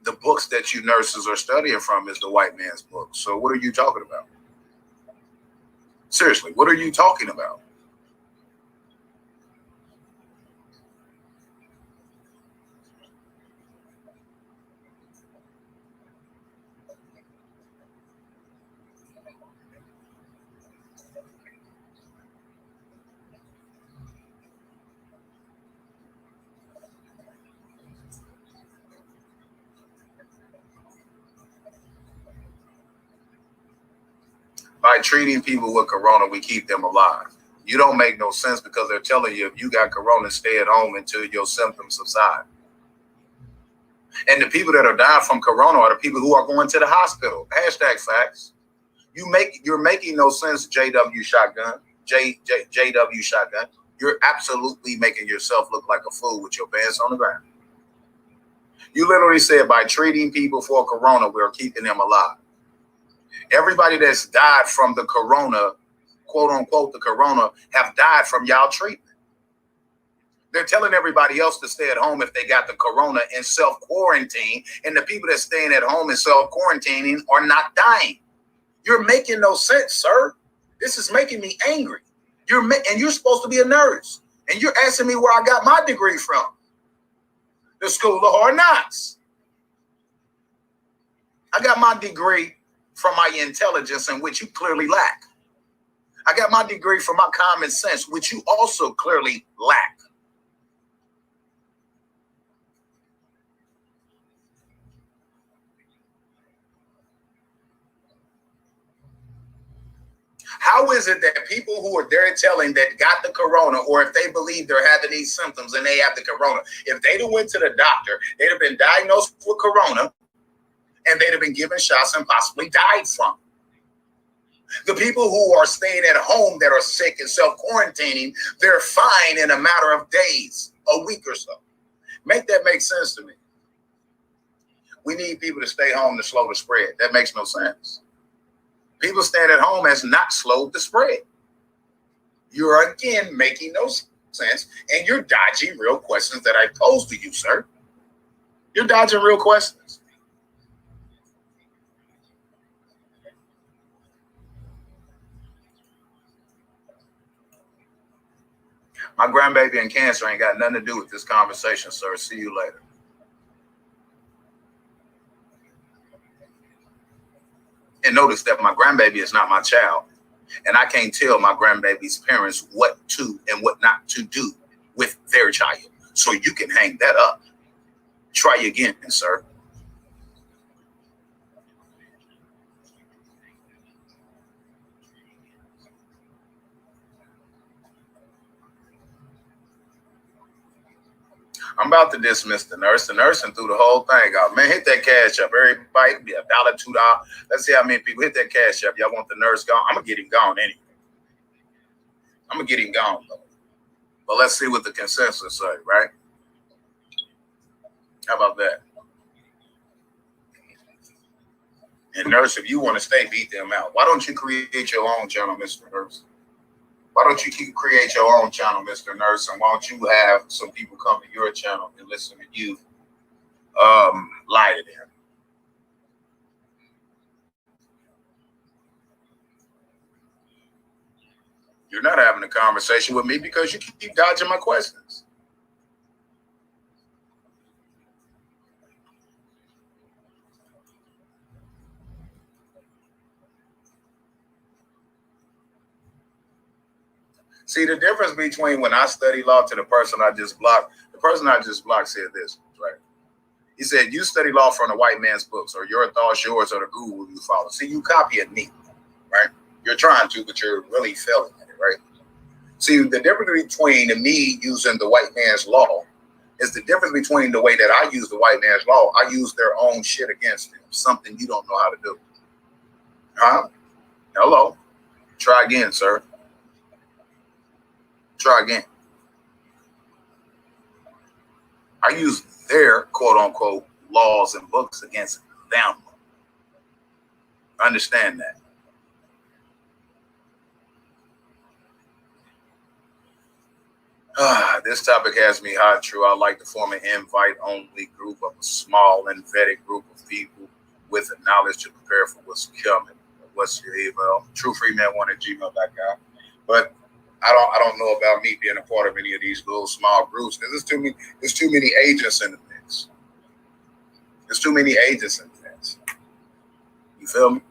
the books that you nurses are studying from is the white man's book. So what are you talking about? Seriously, what are you talking about? By treating people with corona, we keep them alive. You don't make no sense because they're telling you if you got corona, stay at home until your symptoms subside. And the people that are dying from corona are the people who are going to the hospital. Hashtag facts. You're making no sense, JW Shotgun. JW Shotgun. You're absolutely making yourself look like a fool with your pants on the ground. You literally said by treating people for corona, we're keeping them alive. Everybody that's died from the corona, quote unquote, the corona, have died from y'all treatment. They're telling everybody else to stay at home if they got the corona and self-quarantine. And the people that's staying at home and self-quarantining are not dying. You're making no sense, sir. This is making me angry. And you're supposed to be a nurse. And you're asking me where I got my degree from. The School of Hard Knocks. I got my degree from my intelligence, in which you clearly lack. I got my degree from my common sense, which you also clearly lack. How is it that people who are there telling that got the corona, or if they believe they're having these symptoms and they have the corona, if they'd have went to the doctor, they'd have been diagnosed with corona and they'd have been given shots and possibly died from it. The people who are staying at home that are sick and self-quarantining, they're fine in a matter of days, a week or so. Make that make sense to me. We need people to stay home to slow the spread. That makes no sense. People staying at home has not slowed the spread. You're again making no sense, and you're dodging real questions that I posed to you, sir. You're dodging real questions. My grandbaby and cancer ain't got nothing to do with this conversation, sir. See you later. And notice that my grandbaby is not my child. And I can't tell my grandbaby's parents what to and what not to do with their child. So you can hang that up. Try again, sir. I'm about to dismiss the nurse. The nurse and threw the whole thing out. Man, hit that cash up. Everybody be $1, $2. Let's see how many people hit that cash up. Y'all want the nurse gone? I'm going to get him gone anyway. I'm going to get him gone, though. But let's see what the consensus say, right? How about that? And nurse, if you want to stay, beat them out. Why don't you create your own channel, Mr. Nurse? Why don't you create your own channel, Mr. Nurse? And why don't you have some people come to your channel and listen to you lie to them? You're not having a conversation with me because you keep dodging my questions. See, the difference between when I study law to the person I just blocked, the person I just blocked said this, right? He said, you study law from the white man's books, or your thoughts, yours, or the guru you follow. See, you copying me, right? You're trying to, but you're really failing at it, right? See, the difference between me using the white man's law is the difference between the way that I use the white man's law. I use their own shit against them, something you don't know how to do. Huh? Hello? Try again, sir. Try again. I use their quote unquote laws and books against them. Understand that. This topic has me hot, true. I like to form an invite-only group of a small and vetted group of people with the knowledge to prepare for what's coming. What's your email? TrueFreeman1@gmail.com. But I don't know about me being a part of any of these little small groups because there's too many agents in the mix. There's too many agents in the mix. You feel me?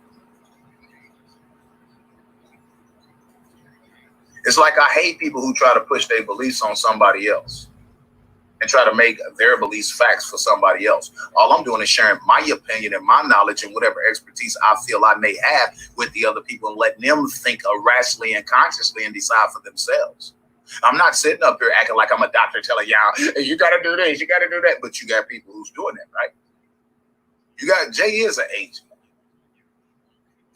It's like I hate people who try to push their beliefs on somebody else. and try to make their beliefs facts for somebody else. All I'm doing is sharing my opinion and my knowledge and whatever expertise I feel I may have with the other people and letting them think rationally and consciously and decide for themselves. I'm not sitting up here acting like I'm a doctor telling y'all, hey, you got to do this, you got to do that. But you got people who's doing that, right? You got Jay is an agent.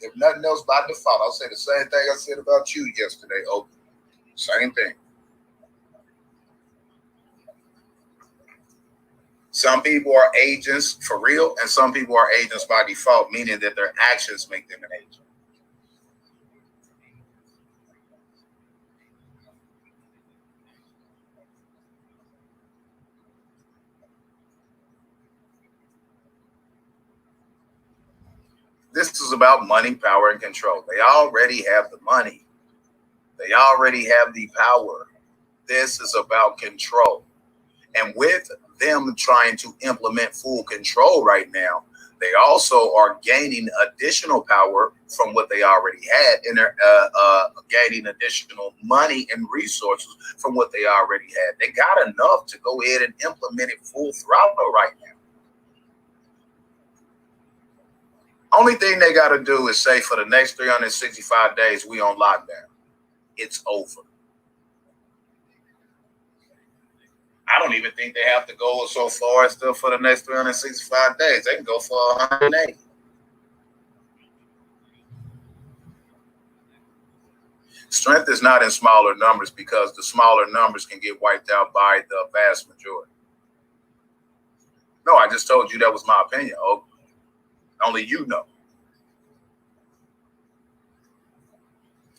If nothing else, by default, I'll say the same thing I said about you yesterday, Oak. Same thing. Some people are agents for real, and some people are agents by default, meaning that their actions make them an agent. This is about money, power, and control. They already have the money. They already have the power. This is about control. And with them trying to implement full control right now, they also are gaining additional power from what they already had, and they're gaining additional money and resources from what they already had. They got enough to go ahead and implement it full throttle right now. Only thing they got to do is say for the next 365 days, we on lockdown. It's over. I don't even think they have to go so far as still for the next 365 days. They can go for 180. Strength is not in smaller numbers because the smaller numbers can get wiped out by the vast majority. No, I just told you that was my opinion. Oh, only you know.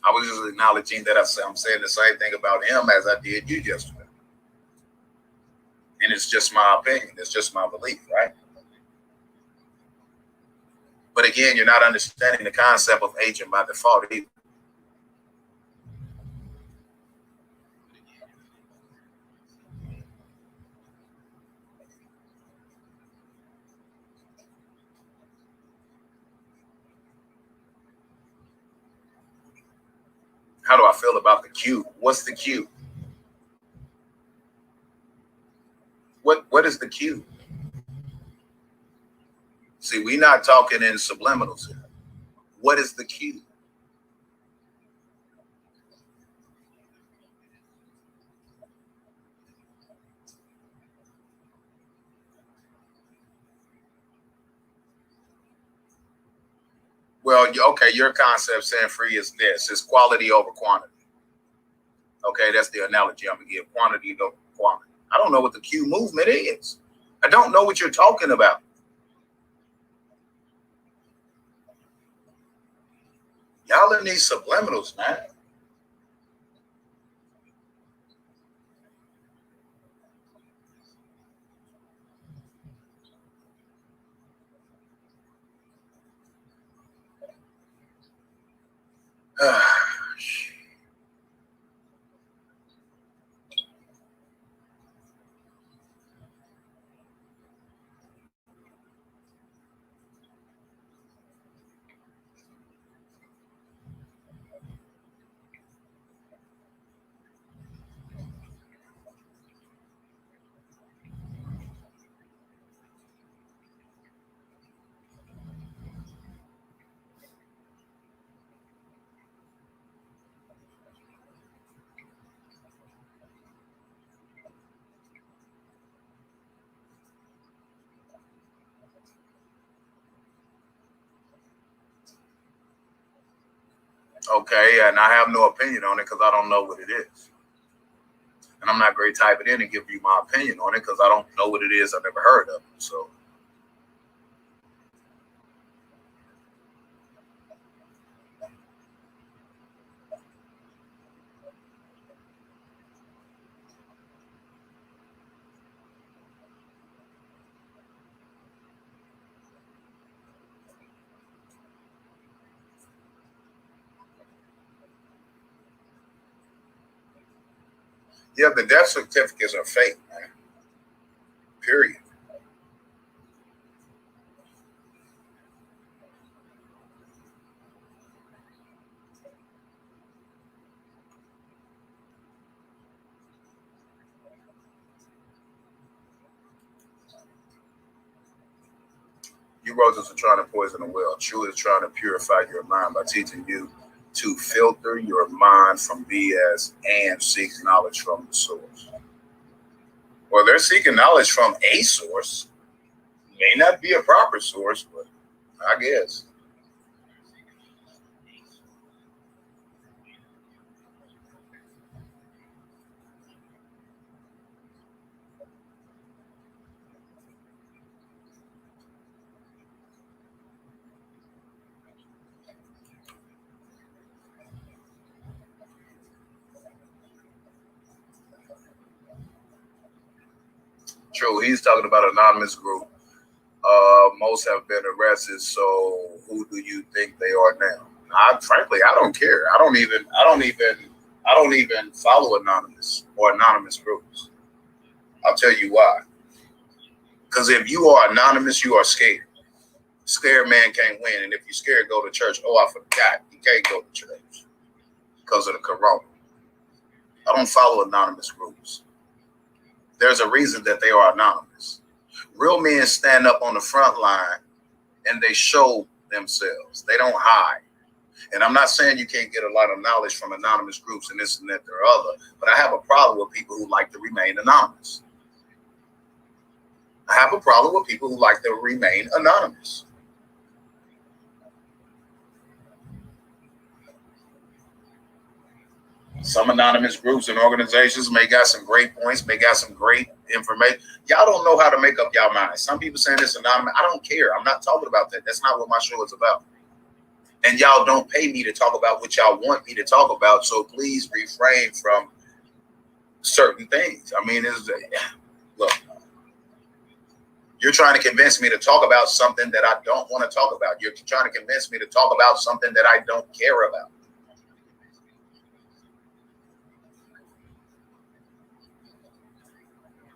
I was just acknowledging that I'm saying the same thing about him as I did you yesterday. And it's just my opinion. It's just my belief, right? But again, you're not understanding the concept of agent by default either. How do I feel about the cube? What's the cube? What is the cube? See, we're not talking in subliminals here. What is the cube? Well, okay, your concept saying free is this. It's quality over quantity. Okay, that's the analogy I'm going to give. Quantity over quantity. I don't know what the Q movement is. I don't know what you're talking about. Y'all in these subliminals, man. Okay, and I have no opinion on it because I don't know what it is. And I'm not going to type it in and give you my opinion on it because I don't know what it is. I've never heard of it. So, yeah, the death certificates are fake, man. Period. You roses are trying to poison the well. True is trying to purify your mind by teaching you to filter your mind from BS and seek knowledge from the source. Well, they're seeking knowledge from a source. May not be a proper source, but I guess. True, he's talking about anonymous group. Most have been arrested. So who do you think they are now? Frankly, I don't care. I don't even follow anonymous or anonymous groups. I'll tell you why. Because if you are anonymous, you are scared. Scared man can't win. And if you're scared, go to church. Oh, I forgot. You can't go to church because of the corona. I don't follow anonymous groups. There's a reason that they are anonymous. Real men stand up on the front line and they show themselves. They don't hide. And I'm not saying you can't get a lot of knowledge from anonymous groups and this and that or other, but I have a problem with people who like to remain anonymous. I have a problem with people who like to remain anonymous. Some anonymous groups and organizations may got some great points, may got some great information. Y'all don't know how to make up y'all minds. Some people saying it's anonymous. I don't care. I'm not talking about that. That's not what my show is about. And y'all don't pay me to talk about what y'all want me to talk about. So please refrain from certain things. I mean, look, you're trying to convince me to talk about something that I don't want to talk about. You're trying to convince me to talk about something that I don't care about.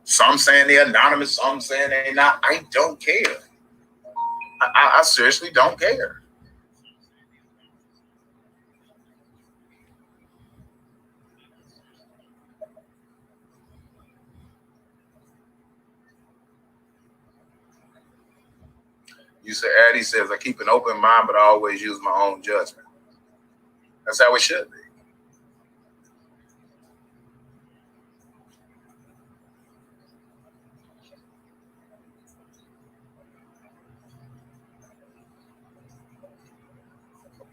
Some saying they're anonymous, some saying they're not. I don't care. I seriously don't care. You say, Addie says, I keep an open mind, but I always use my own judgment. That's how it should be.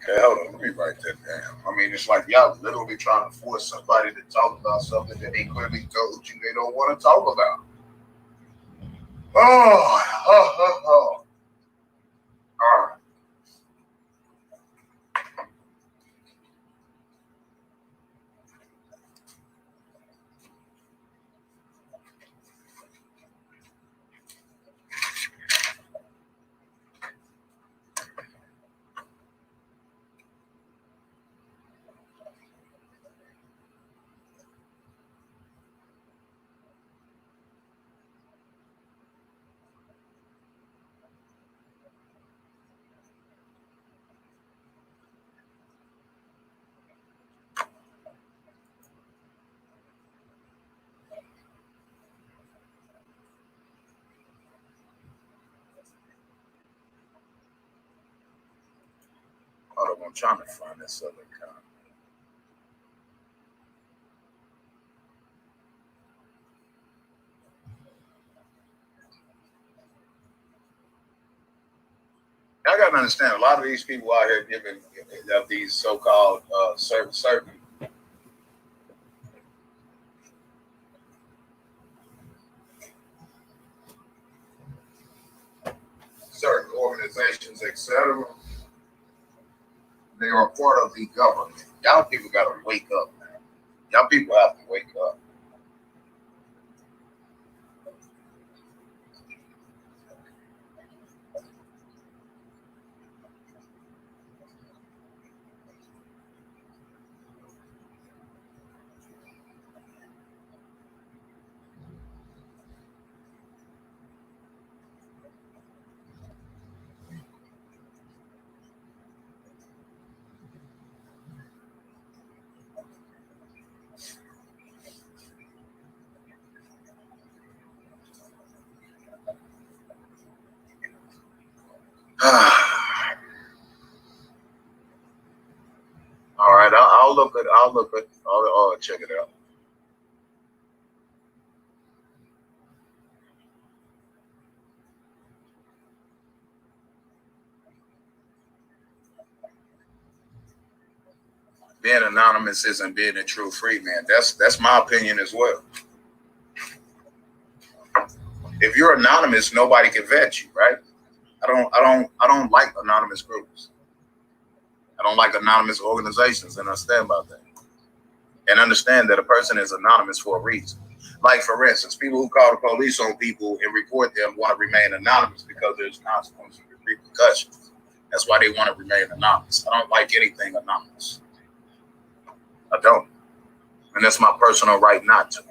Okay, hold on. Let me write that down. I mean, it's like y'all literally trying to force somebody to talk about something that they clearly told you they don't want to talk about. Oh. All right. Hold on, I'm trying to find this other comment. I got to understand a lot of these people out here giving of these so-called certain organizations, etc. They are part of the government. Y'all people got to wake up, man. Y'all people have to wake up. I'll check it out. Being anonymous isn't being a true free man. That's my opinion as well. If you're anonymous, nobody can vet you, right? I don't like anonymous groups. I don't like anonymous organizations, and I stand by that. And understand that a person is anonymous for a reason. Like, for instance, people who call the police on people and report them want to remain anonymous because there's consequences and repercussions. That's why they want to remain anonymous. I don't like anything anonymous. I don't. And that's my personal right not to.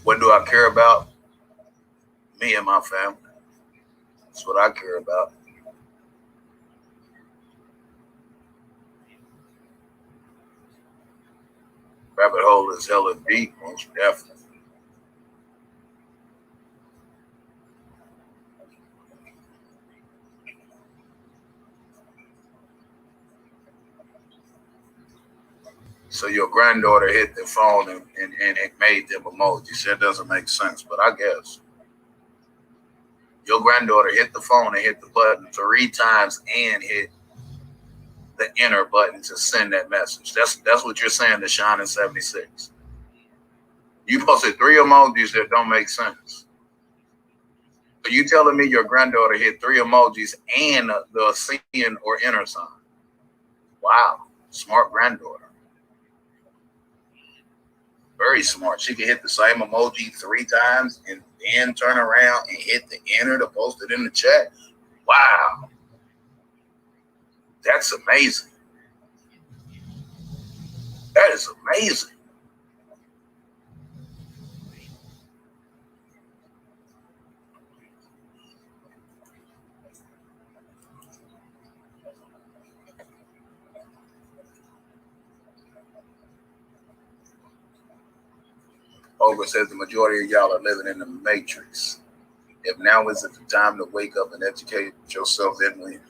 What do I care about? Me and my family. That's what I care about. Rabbit hole is hella deep, most definitely. So your granddaughter hit the phone and it made them emojis. That doesn't make sense, but I guess. Your granddaughter hit the phone and hit the button 3 times and hit the enter button to send that message. That's what you're saying to Shine in 76. You posted 3 emojis that don't make sense. Are you telling me your granddaughter hit 3 emojis and the send or enter sign? Wow, smart granddaughter. Very smart. She can hit the same emoji 3 times and then turn around and hit the enter to post it in the chat. Wow. That's amazing. That is amazing. Olga says the majority of y'all are living in the matrix. If now isn't the time to wake up and educate yourself, then when?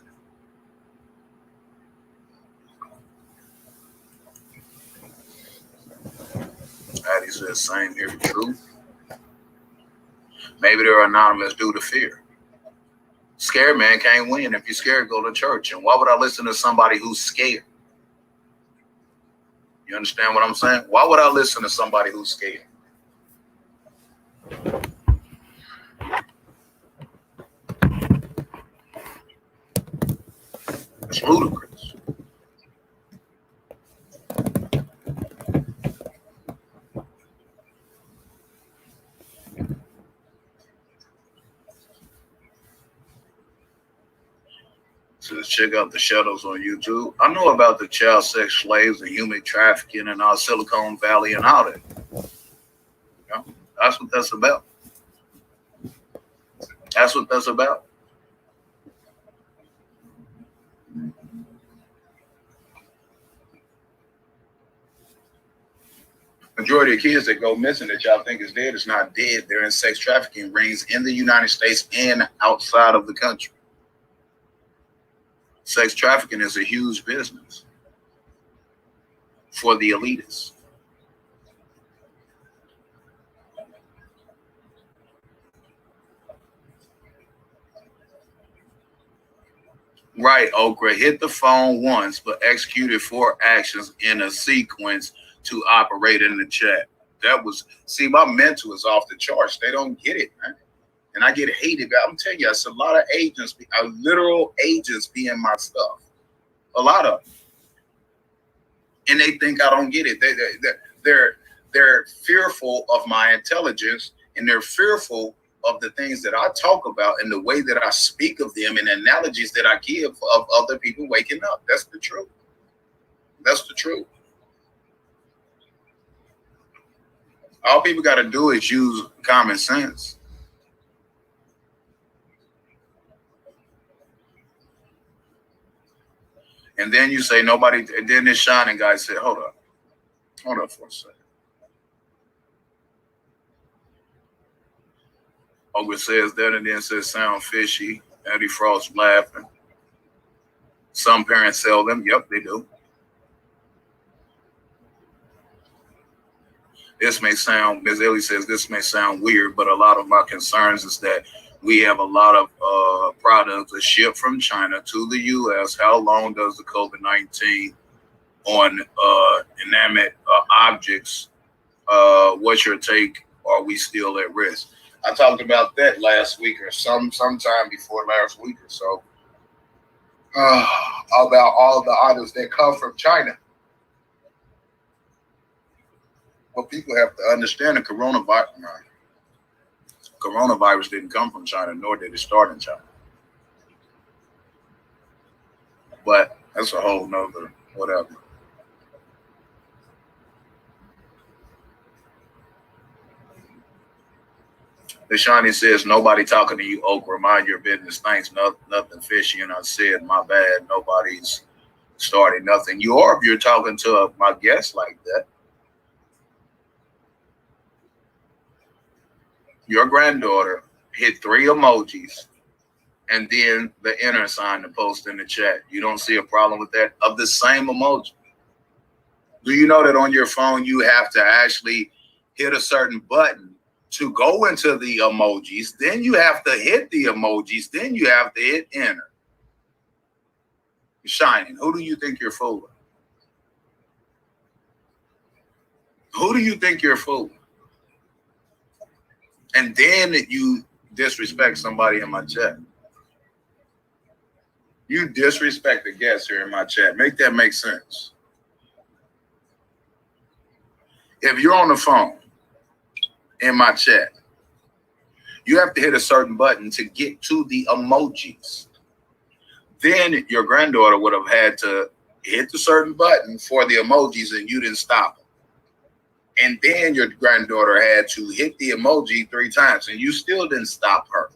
Addie says, same here, true. Maybe they're anonymous due to fear. Scared man can't win. If you're scared, go to church. And why would I listen to somebody who's scared? You understand what I'm saying? Why would I listen to somebody who's scared? It's ludicrous. So check out the shadows on YouTube. I know about the child sex slaves and human trafficking and Silicon Valley and all that. You know, that's what that's about. That's what that's about. Majority of kids that go missing that y'all think is dead is not dead. They're in sex trafficking rings in the United States and outside of the country. Sex trafficking is a huge business for the elitists. Right, Okra hit the phone once, but executed 4 actions in a sequence to operate in the chat. That was, see, my mental is off the charts. They don't get it, man. And I get hated. I'm telling you, it's a lot of agents, literal agents being my stuff. A lot of them. And they think I don't get it. They're fearful of my intelligence, and they're fearful of the things that I talk about and the way that I speak of them and analogies that I give of other people waking up. That's the truth. That's the truth. All people got to do is use common sense. And then you say nobody, and then this shining guy said, hold up for a second. Ogre says that and then says sound fishy. Eddie Frost laughing. Some parents sell them. Yep, they do. This may sound, Ms. Ellie says, this may sound weird, but a lot of my concerns is that we have a lot of products that ship from China to the U.S. How long does the COVID-19 on inanimate objects? What's your take? Are we still at risk? I talked about that last week or sometime before last week or so. About all the items that come from China. What people have to understand, the coronavirus didn't come from China, nor did it start in China. But that's a whole nother whatever. The Shiny says, nobody talking to you, Okra. Mind your business. Thanks. Nothing fishy. And I said, my bad. Nobody's starting nothing. You are if you're talking to my guest like that. Your granddaughter hit 3 emojis and then the enter sign to post in the chat. You don't see a problem with that? Of the same emoji. Do you know that on your phone you have to actually hit a certain button to go into the emojis? Then you have to hit the emojis. Then you have to hit enter. Shining. Who do you think you're fooling? Who do you think you're fooling? And then you disrespect somebody in my chat. You disrespect the guest here in my chat. Make that make sense. If you're on the phone in my chat, you have to hit a certain button to get to the emojis. Then your granddaughter would have had to hit the certain button for the emojis and you didn't stop them. And then your granddaughter had to hit the emoji 3 times and you still didn't stop her.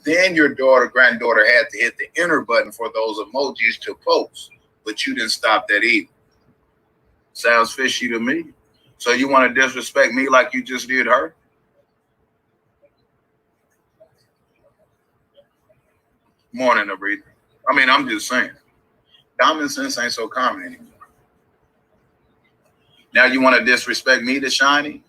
Then your granddaughter had to hit the enter button for those emojis to post, but you didn't stop that either. Sounds fishy to me. So you want to disrespect me like you just did her? Morning, Aretha. I mean, I'm just saying. Common sense ain't so common anymore. Now you want to disrespect me, the Shiny?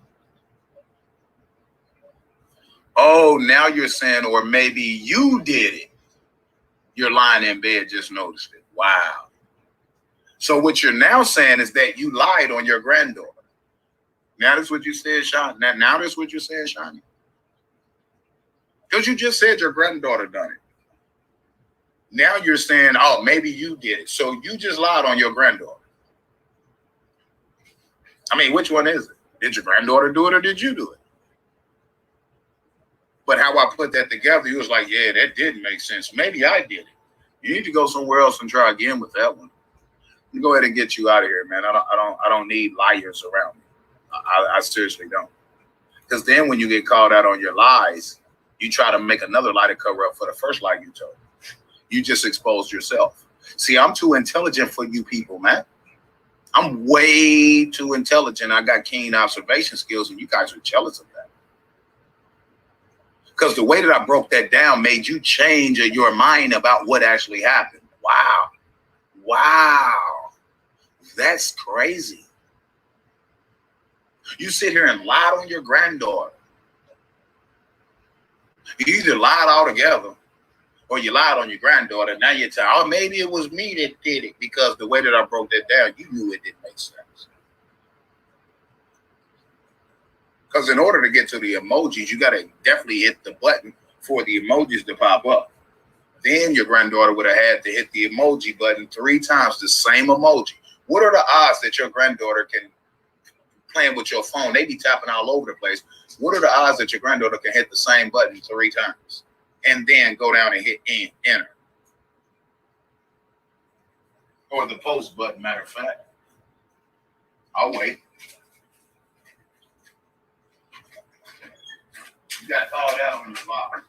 Oh, now you're saying, or maybe you did it. You're lying in bed, just noticed it. Wow. So what you're now saying is that you lied on your granddaughter. Now that's what you said, Shiny. Now that's what you're saying, Shiny. Because you just said your granddaughter done it. Now you're saying, oh, maybe you did it. So you just lied on your granddaughter. I mean, which one is it? Did your granddaughter do it or did you do it? But how I put that together, you was like, yeah, that didn't make sense. Maybe I did it. You need to go somewhere else and try again with that one. Let me go ahead and get you out of here, man. I don't need liars around me. I seriously don't. Because then when you get called out on your lies, you try to make another lie to cover up for the first lie you told. You just exposed yourself. See, I'm too intelligent for you people, man. I'm way too intelligent. I got keen observation skills, and you guys are jealous of that. Because the way that I broke that down made you change your mind about what actually happened. Wow. Wow. That's crazy. You sit here and lied on your granddaughter. You either lied altogether or you lied on your granddaughter. Now you're telling, oh, maybe it was me that did it, because the way that I broke that down, you knew it didn't make sense. Because in order to get to the emojis, you got to definitely hit the button for the emojis to pop up. Then your granddaughter would have had to hit the emoji button 3 times, the same emoji. What are the odds that your granddaughter can, playing with your phone, they be tapping all over the place. What are the odds that your granddaughter can hit the same button 3 times and then go down and hit enter? Or the post button, matter of fact. I'll wait. You got called out on the block.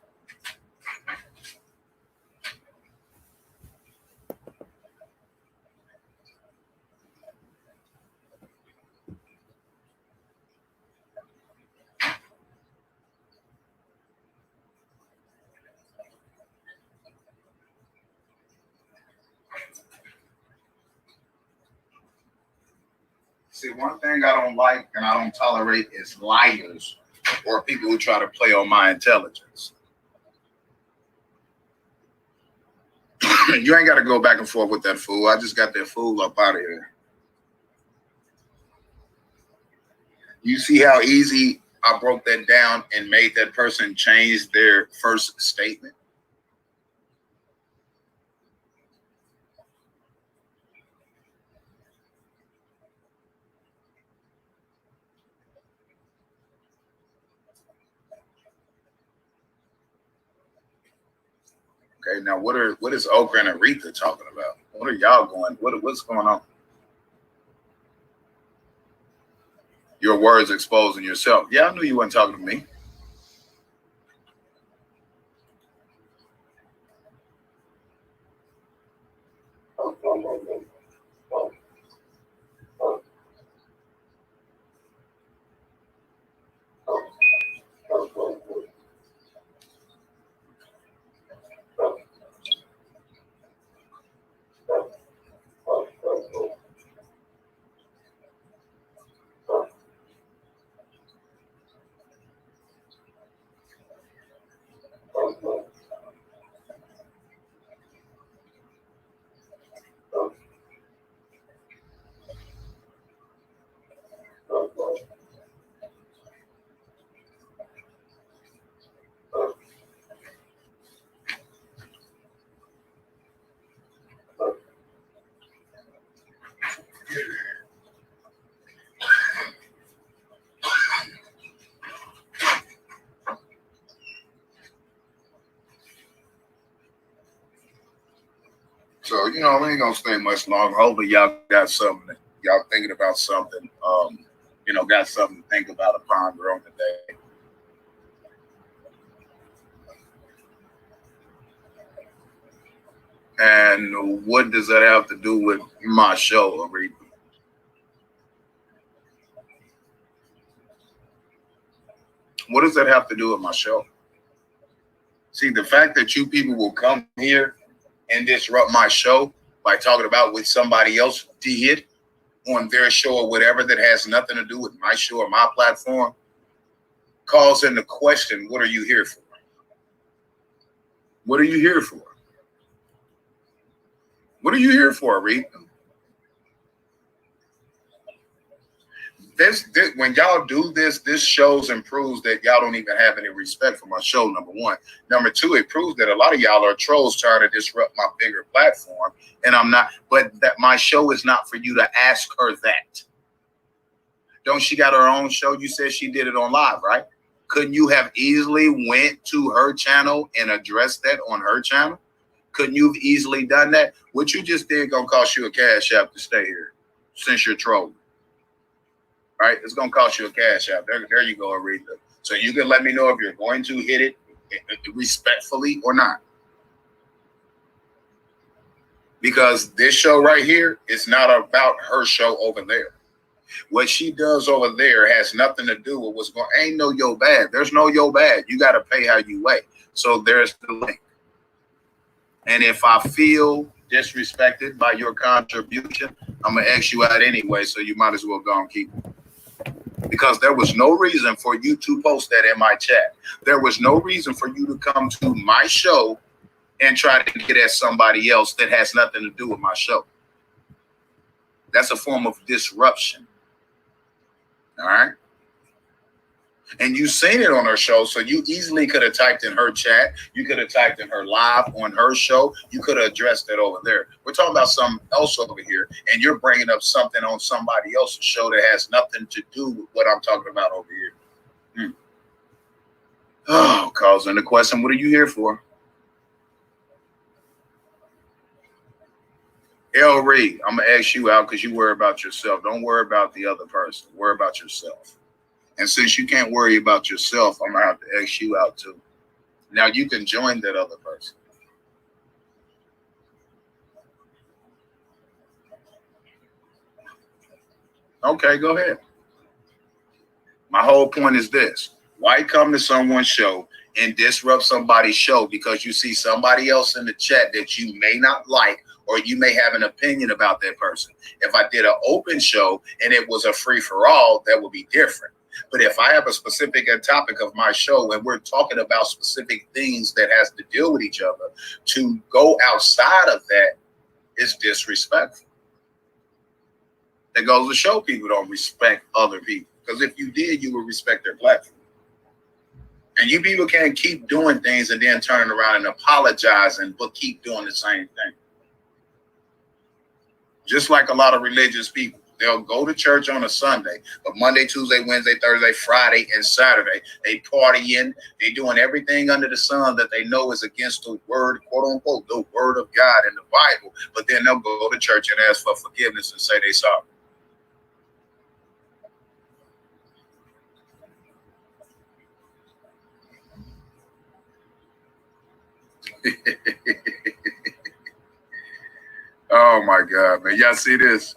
See, one thing I don't like and I don't tolerate is liars or people who try to play on my intelligence. You ain't got to go back and forth with that fool. I just got that fool up out of here. You see how easy I broke that down and made that person change their first statement? Okay, now what is Okra and Aretha talking about? What are y'all going? What's going on? Your words exposing yourself. Yeah, I knew you weren't talking to me. So, we ain't gonna stay much longer. Hopefully y'all got something, y'all thinking about something, got something to think about or ponder on today. And what does that have to do with my show, Aretha? What does that have to do with my show? See, the fact that you people will come here and disrupt my show by talking about what somebody else did on their show or whatever that has nothing to do with my show or my platform calls into question, what are you here for? What are you here for? What are you here for, Aretha? This when y'all do this shows and proves that y'all don't even have any respect for my show, number one. Number two, it proves that a lot of y'all are trolls trying to disrupt my bigger platform, and I'm not. But that my show is not for you to ask her that. Don't she got her own show? You said she did it on live, right? Couldn't you have easily went to her channel and addressed that on her channel? Couldn't you have easily done that? What you just did gonna cost you a cash app to stay here, since you're trolling. Right? It's going to cost you a cash app. There you go, Aretha. So you can let me know if you're going to hit it respectfully or not. Because this show right here is not about her show over there. What she does over there has nothing to do with what's going on. Ain't no yo bad. There's no yo bad. You got to pay how you weigh. So there's the link. And if I feel disrespected by your contribution, I'm going to X you out anyway. So you might as well go and keep it. Because there was no reason for you to post that in my chat. There was no reason for you to come to my show and try to get at somebody else that has nothing to do with my show. That's a form of disruption. All right? And you seen it on her show, so you easily could have typed in her chat. You could have typed in her live on her show. You could have addressed that over there. We're talking about something else over here, and you're bringing up something on somebody else's show that has nothing to do with what I'm talking about over here. Oh, causing the question, what are you here for? L. Reed, I'm going to ask you out because you worry about yourself. Don't worry about the other person. Worry about yourself. And since you can't worry about yourself, I'm going to have to X you out too. Now you can join that other person. Okay, go ahead. My whole point is this. Why come to someone's show and disrupt somebody's show because you see somebody else in the chat that you may not like or you may have an opinion about that person. If I did an open show and it was a free for all, that would be different. But if I have a specific topic of my show and we're talking about specific things that has to deal with each other, to go outside of that is disrespectful. That goes to show people don't respect other people. Because if you did, you would respect their platform. And you people can't keep doing things and then turn around and apologizing, but keep doing the same thing. Just like a lot of religious people. They'll go to church on a Sunday, but Monday, Tuesday, Wednesday, Thursday, Friday, and Saturday, they partying. They doing everything under the sun that they know is against the word, quote unquote, the word of God in the Bible. But then they'll go to church and ask for forgiveness and say they sorry. Oh my God, man. Y'all see this?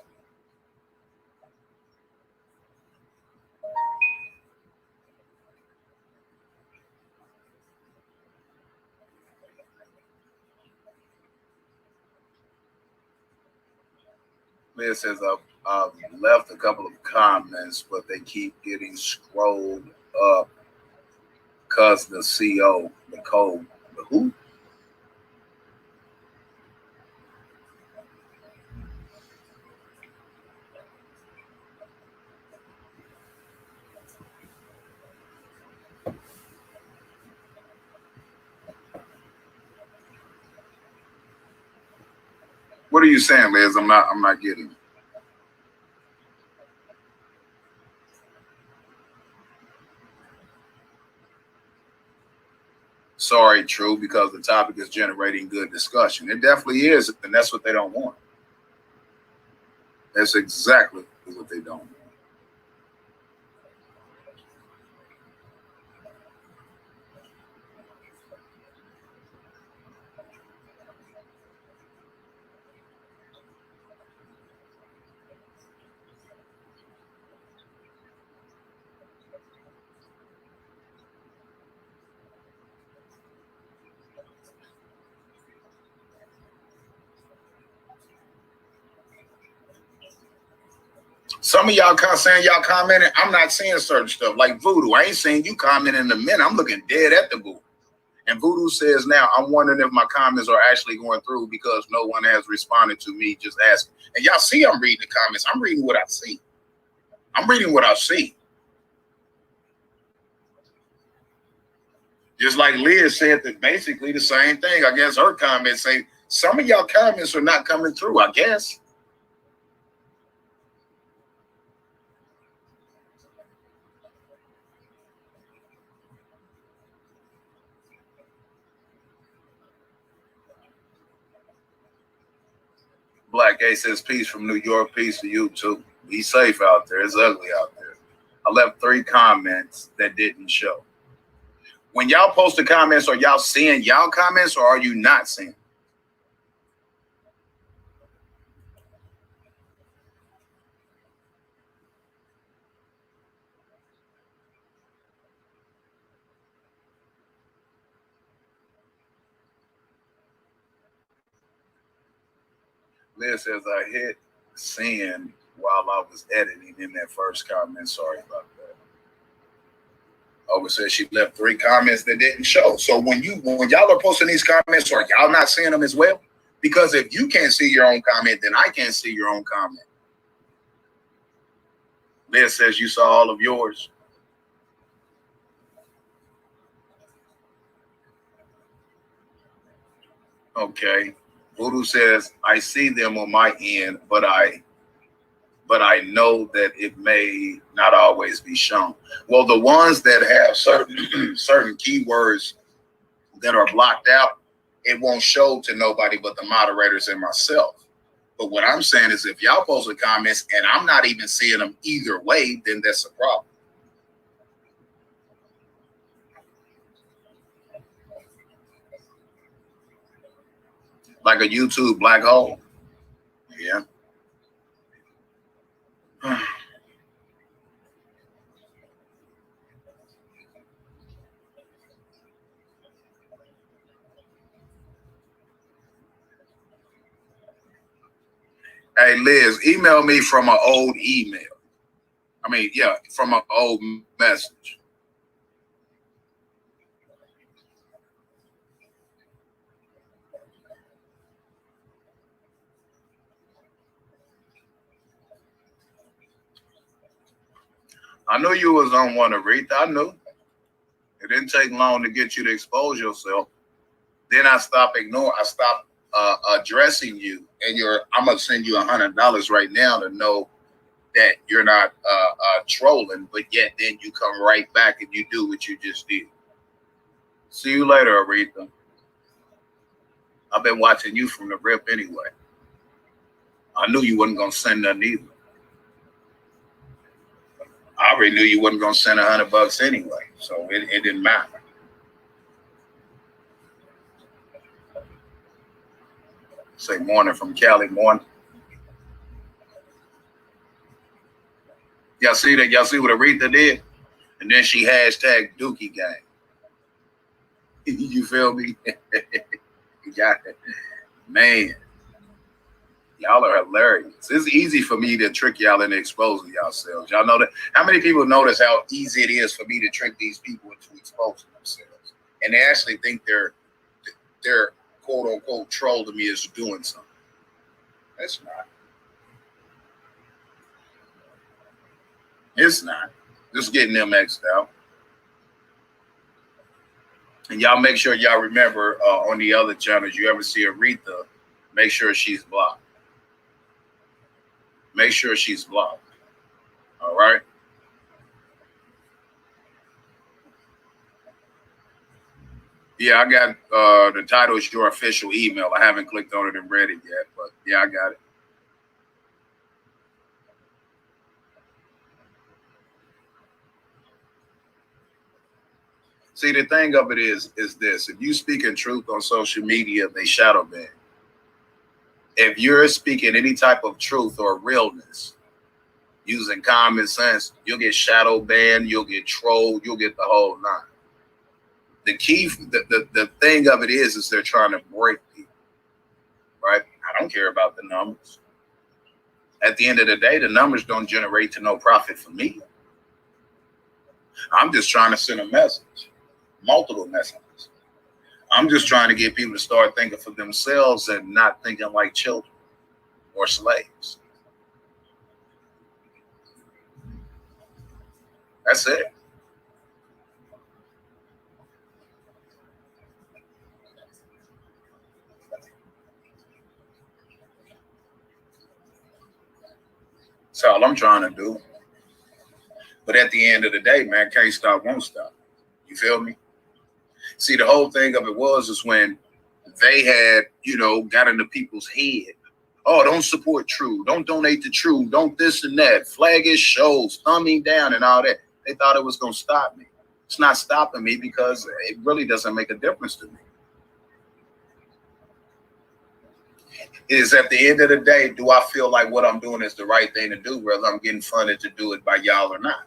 Liz says I've left a couple of comments, but they keep getting scrolled up because the CO, the code, the who? What are you saying, Liz? I'm not getting it. Sorry, true, because the topic is generating good discussion. It definitely is, and that's what they don't want. That's exactly what they don't want. Some of y'all saying y'all commenting. I'm not seeing certain stuff like Voodoo. I ain't seeing you commenting in a minute. I'm looking dead at the boo. And Voodoo says now, I'm wondering if my comments are actually going through because no one has responded to me just asking. And y'all see I'm reading the comments. I'm reading what I see. I'm reading what I see. Just like Liz said that basically the same thing. I guess her comments say some of y'all comments are not coming through, I guess. Black A says, peace from New York. Peace to you too. Be safe out there. It's ugly out there. I left 3 comments that didn't show. When y'all post the comments, are y'all seeing y'all comments or are you not seeing? Liz says, I hit send while I was editing in that first comment. Sorry about that. Over says she left 3 comments that didn't show. So when y'all are posting these comments, are y'all not seeing them as well? Because if you can't see your own comment, then I can't see your own comment. Liz says you saw all of yours. Okay. Voodoo says, I see them on my end, but I know that it may not always be shown. Well, the ones that have certain keywords that are blocked out, it won't show to nobody but the moderators and myself. But what I'm saying is if y'all post the comments and I'm not even seeing them either way, then that's a problem. Like a YouTube black hole. Yeah. Hey, Liz, email me from an old email. I mean, yeah, from an old message. I knew you was on one, Aretha. I knew. It didn't take long to get you to expose yourself. Then I stopped ignoring. I stopped addressing you, and I'm gonna send you $100 right now to know that you're not trolling. But yet, then you come right back and you do what you just did. See you later, Aretha. I've been watching you from the rip anyway. I knew you wasn't gonna send nothing either. I already knew you wasn't gonna send $100 anyway, so it didn't matter. Say morning from Cali, morning. Y'all see that? Y'all see what Aretha did? And then she hashtag Dookie Gang. You feel me? You got it. Man, y'all are hilarious. It's easy for me to trick y'all into exposing yourselves. Y'all know that? How many people notice how easy it is for me to trick these people into exposing themselves? And they actually think they're quote unquote trolling me as doing something. That's not. It's not. Just getting them X'd out. And y'all make sure y'all remember on the other channels, you ever see Aretha, make sure she's blocked. Make sure she's blocked. All right. Yeah, I got the title is your official email. I haven't clicked on it and read it yet, but yeah, I got it. See, the thing of it is this: if you speak in truth on social media, they shadow ban. If you're speaking any type of truth or realness using common sense, you'll get shadow banned, you'll get trolled, you'll get the whole nine. The key, the thing of it is they're trying to break people, right? I don't care about the numbers. At the end of the day, the numbers don't generate to no profit for me. I'm just trying to send a message, multiple messages. I'm just trying to get people to start thinking for themselves and not thinking like children or slaves. That's it. That's all I'm trying to do. But at the end of the day, man, can't stop, won't stop. You feel me? See, the whole thing of it is when they had, got into people's head. Oh, don't support True. Don't donate to True. Don't this and that. Flag his shows, thumbing down and all that. They thought it was going to stop me. It's not stopping me because it really doesn't make a difference to me. Is at the end of the day, do I feel like what I'm doing is the right thing to do, whether I'm getting funded to do it by y'all or not?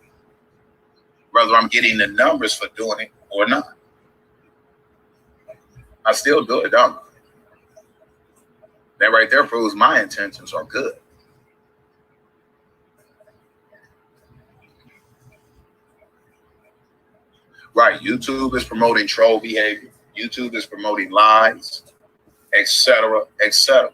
Whether I'm getting the numbers for doing it or not. I still do it, don't I? That right there proves my intentions are good. Right. YouTube is promoting troll behavior. YouTube is promoting lies, etc., etc.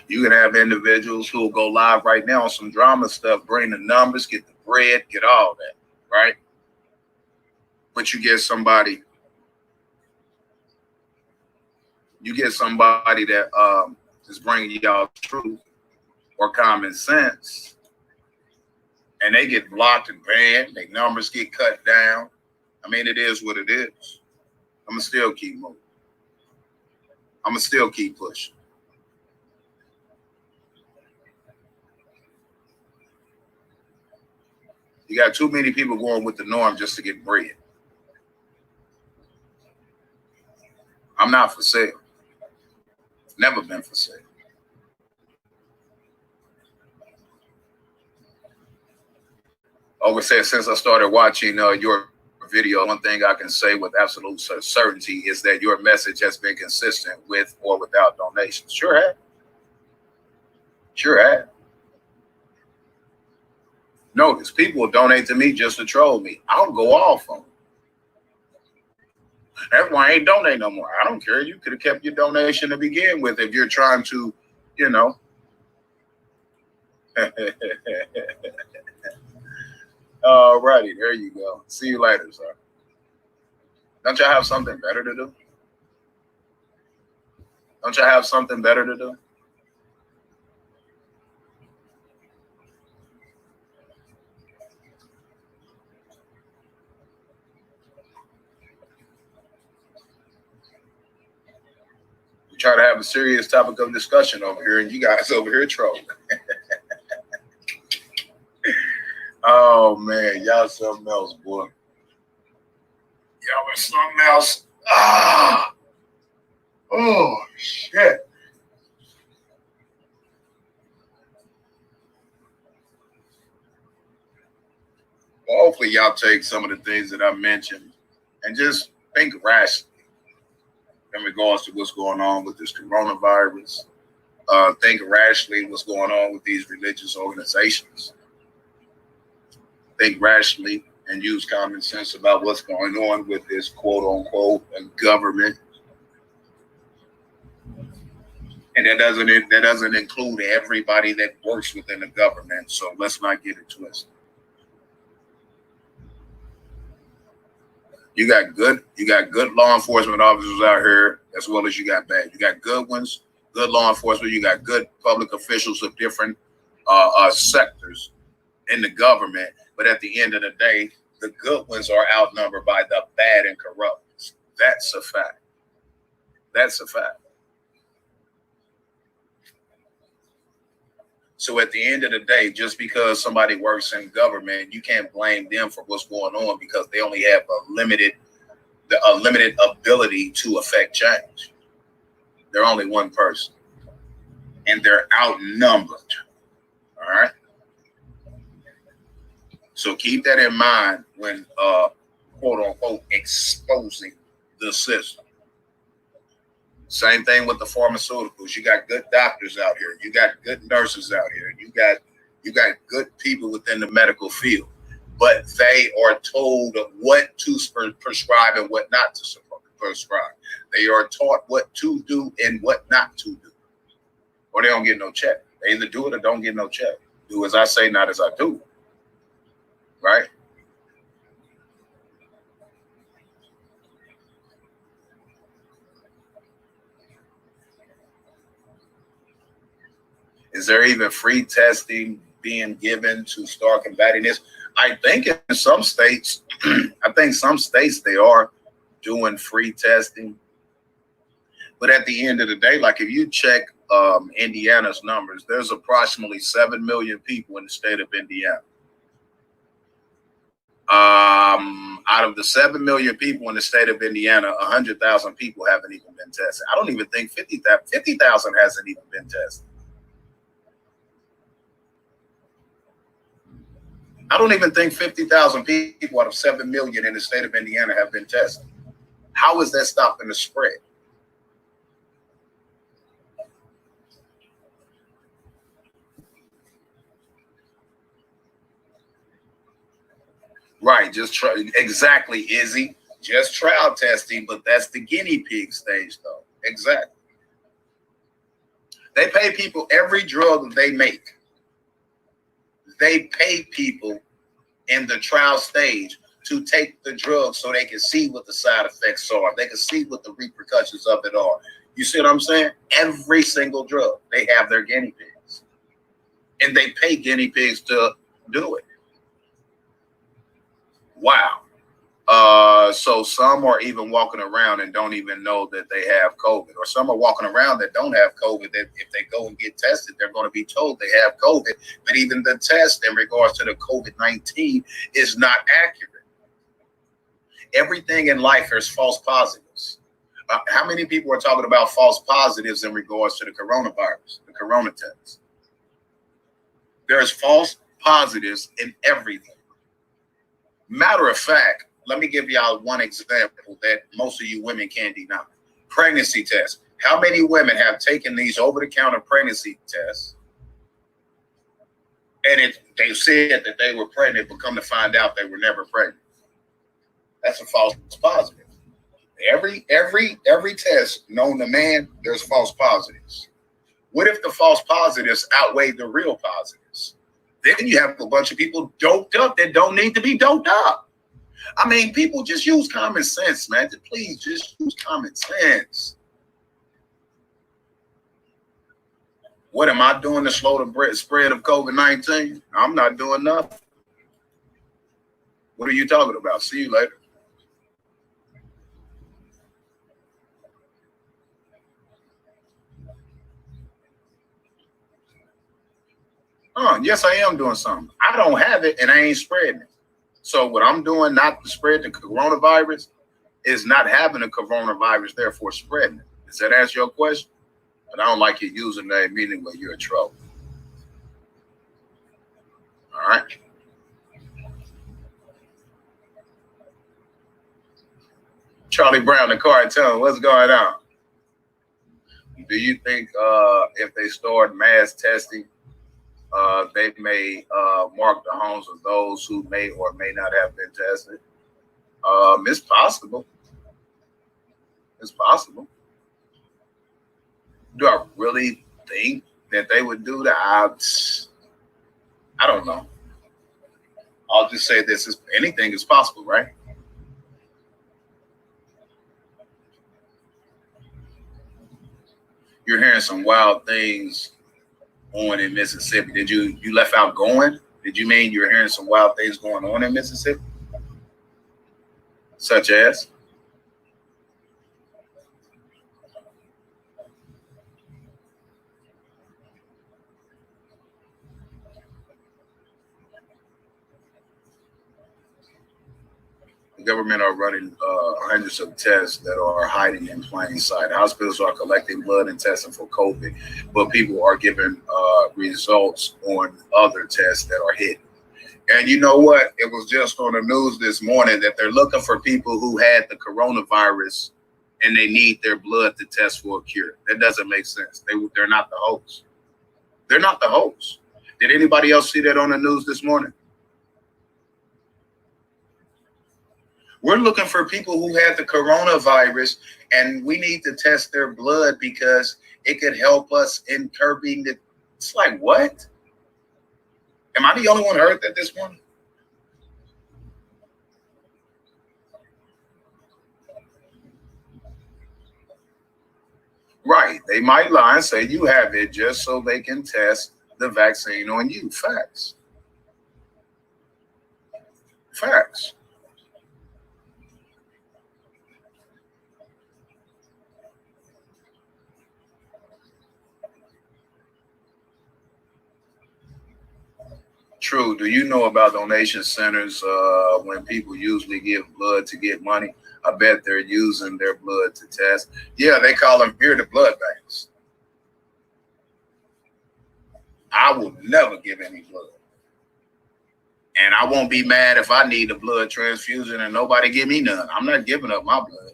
You can have individuals who will go live right now on some drama stuff, bring the numbers, get the bread, get all that, right? But you get somebody that is bringing y'all truth or common sense, and they get blocked and banned. Their numbers get cut down. I mean, it is what it is. I'm gonna still keep moving. I'm gonna still keep pushing. You got too many people going with the norm just to get bread. I'm not for sale. Never been for sale. Always said, since I started watching your video, one thing I can say with absolute certainty is that your message has been consistent with or without donations. Sure have. Sure have. Notice people will donate to me just to troll me. I'll go off on them. That's why I ain't donate no more. I don't care. You could have kept your donation to begin with if you're trying to, you know. All righty, there you go. See you later, sir. Don't y'all have something better to do? Don't y'all have something better to do? We try to have a serious topic of discussion over here, and you guys over here trolling. Oh man, y'all something else, boy. Y'all are something else. Ah, oh shit. Well, hopefully y'all take some of the things that I mentioned and just think rationally in regards to what's going on with this coronavirus. Think rationally what's going on with these religious organizations. Think rationally and use common sense about what's going on with this quote unquote government. And that doesn't include everybody that works within the government. So let's not get it twisted. You got good law enforcement officers out here, as well as you got bad. You got good ones, good law enforcement. You got good public officials of different sectors in the government. But at the end of the day, the good ones are outnumbered by the bad and corrupt ones. That's a fact. That's a fact. So at the end of the day, just because somebody works in government, you can't blame them for what's going on because they only have a limited ability to affect change. They're only one person, and they're outnumbered. All right. So keep that in mind when quote unquote exposing the system. Same thing with the pharmaceuticals. You got good doctors out here. You got good nurses out here. You got good people within the medical field, but they are told what to prescribe and what not to prescribe. They are taught what to do and what not to do, or they don't get no check. They either do it or don't get no check. Do as I say, not as I do. Right? Is there even free testing being given to start combating this? I think in some states, they are doing free testing. But at the end of the day, like if you check Indiana's numbers, there's approximately 7 million people in the state of Indiana. Out of the 7 million people in the state of Indiana, 100,000 people haven't even been tested. I don't even think 50,000 hasn't even been tested. I don't even think 50,000 people out of 7 million in the state of Indiana have been tested. How is that stopping the spread? Right, exactly, Izzy. Just trial testing, but that's the guinea pig stage, though. Exactly. They pay people every drug they make. They pay people in the trial stage to take the drug so they can see what the side effects are. They can see what the repercussions of it are. You see what I'm saying? Every single drug, they have their guinea pigs. And they pay guinea pigs to do it. Wow. So some are even walking around and don't even know that they have COVID, or some are walking around that don't have COVID. That if they go and get tested, they're going to be told they have COVID. But even the test in regards to the COVID-19 is not accurate. Everything in life is false positives. How many people are talking about false positives in regards to the coronavirus, the corona test? There's false positives in everything. Matter of fact, let me give y'all one example that most of you women can't deny. Pregnancy tests. How many women have taken these over-the-counter pregnancy tests and they said that they were pregnant, but come to find out they were never pregnant? That's a false positive. Every test known to man, there's false positives. What if the false positives outweigh the real positives? Then you have a bunch of people doped up that don't need to be doped up. I mean, people just use common sense, man. Please just use common sense. What am I doing to slow the spread of COVID-19? I'm not doing nothing. What are you talking about? See you later. Yes, I am doing something. I don't have it and I ain't spreading it. So what I'm doing not to spread the coronavirus is not having a coronavirus, therefore spreading it. Does that answer your question? But I don't like your username, meaning where you're in trouble. All right. Charlie Brown, the cartel, what's going on? Do you think if they start mass testing, they may mark the homes of those who may or may not have been tested? It's possible. It's possible. Do I really think that they would do that? I don't know. I'll just say this: anything is possible, right? You're hearing some wild things on in Mississippi. Did you left out going? Did you mean you're hearing some wild things going on in Mississippi? Such as? The government are running hundreds of tests that are hiding in plain sight. Hospitals are collecting blood and testing for COVID, but people are giving results on other tests that are hidden. And you know what? It was just on the news this morning that they're looking for people who had the coronavirus and they need their blood to test for a cure. That doesn't make sense. They're not the host. They're not the host. Did anybody else see that on the news this morning? We're looking for people who have the coronavirus and we need to test their blood because it could help us in curbing the. It's like, what? Am I the only one who heard that this morning? Right. They might lie and say you have it just so they can test the vaccine on you. Facts. Facts. True. Do you know about donation centers when people usually give blood to get money? I bet they're using their blood to test. Yeah, they call them here the blood banks. I will never give any blood. And I won't be mad if I need a blood transfusion and nobody give me none. I'm not giving up my blood.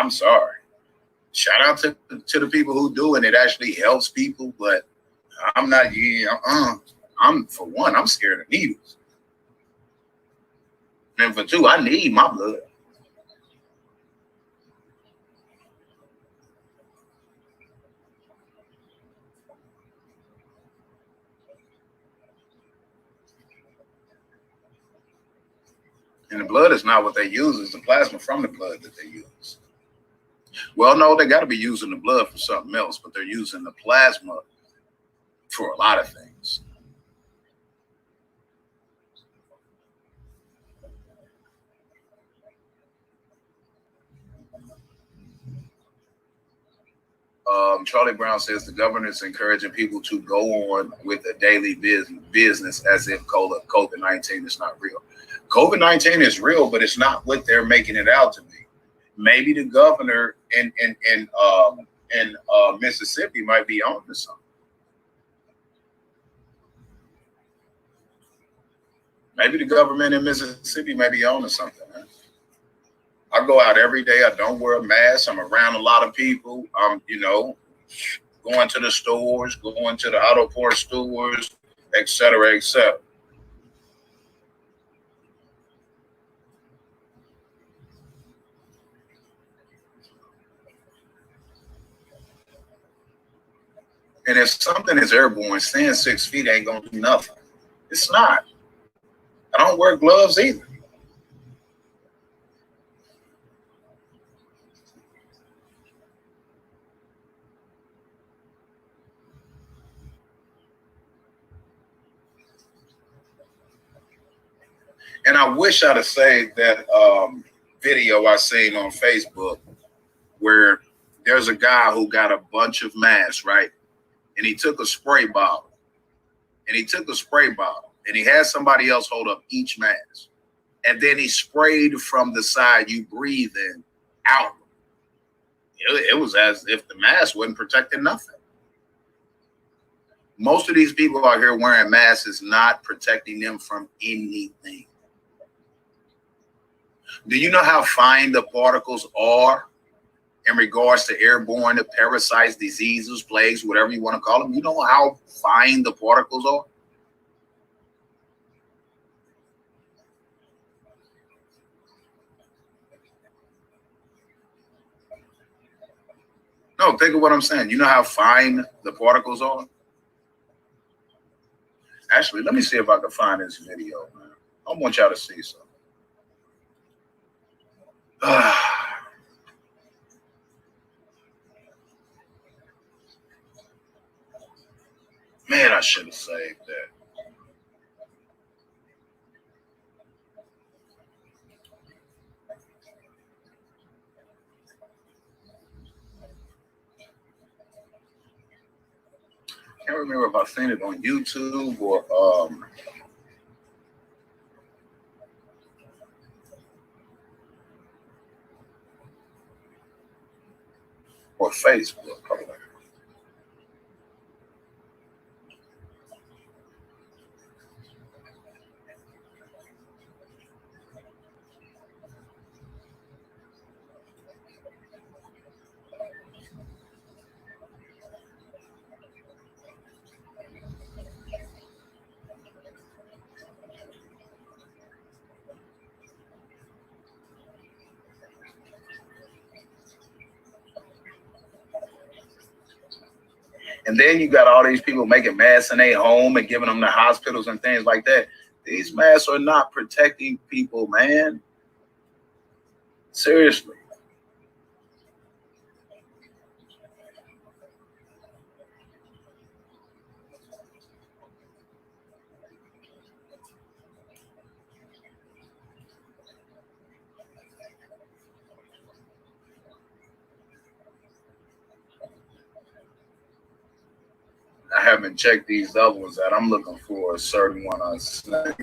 I'm sorry. Shout out to the people who do, and it actually helps people, but I'm not, I'm, for one, I'm scared of needles. And for two, I need my blood. And the blood is not what they use, it's the plasma from the blood that they use. Well, no, they got to be using the blood for something else, but they're using the plasma for a lot of things. Charlie Brown says the governor is encouraging people to go on with a daily business as if COVID-19 is not real. COVID-19 is real, but it's not what they're making it out to be. Maybe the governor in Mississippi might be on to something. Maybe the government in Mississippi may be owning something, man. I go out every day. I don't wear a mask. I'm around a lot of people. I'm, going to the stores, going to the auto parts stores, et cetera, et cetera. And if something is airborne, staying 6 feet ain't gonna do nothing. It's not. I don't wear gloves either. And I wish I'd have saved that video I seen on Facebook where there's a guy who got a bunch of masks, right? And he took a spray bottle. And he had somebody else hold up each mask. And then he sprayed from the side you breathe in out. It was as if the mask wasn't protecting nothing. Most of these people out here wearing masks is not protecting them from anything. Do you know how fine the particles are in regards to airborne, the parasites, diseases, plagues, whatever you want to call them? You know how fine the particles are? No, think of what I'm saying. You know how fine the particles are? Actually, let me see if I can find this video, man. I want y'all to see something. Man, I should have saved that. I can't remember if I seen it on YouTube or Facebook. And then you got all these people making masks in their home and giving them to hospitals and things like that. These masks are not protecting people, man. Seriously. I haven't checked these other ones out. I'm looking for a certain one on Snake.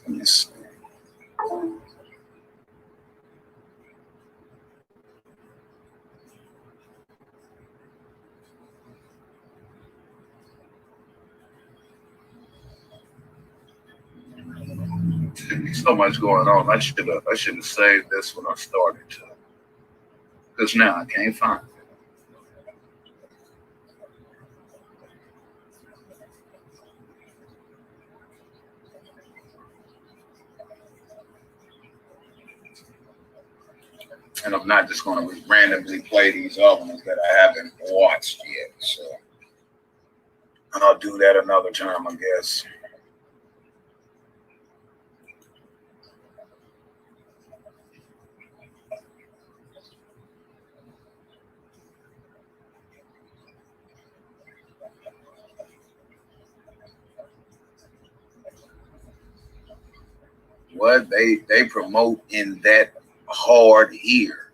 Let me see. So much going on. I should have saved this when I started to. Because now I can't find it. And I'm not just going to randomly play these other ones that I haven't watched yet. So I'll do that another time, I guess. What they promote in that hard here.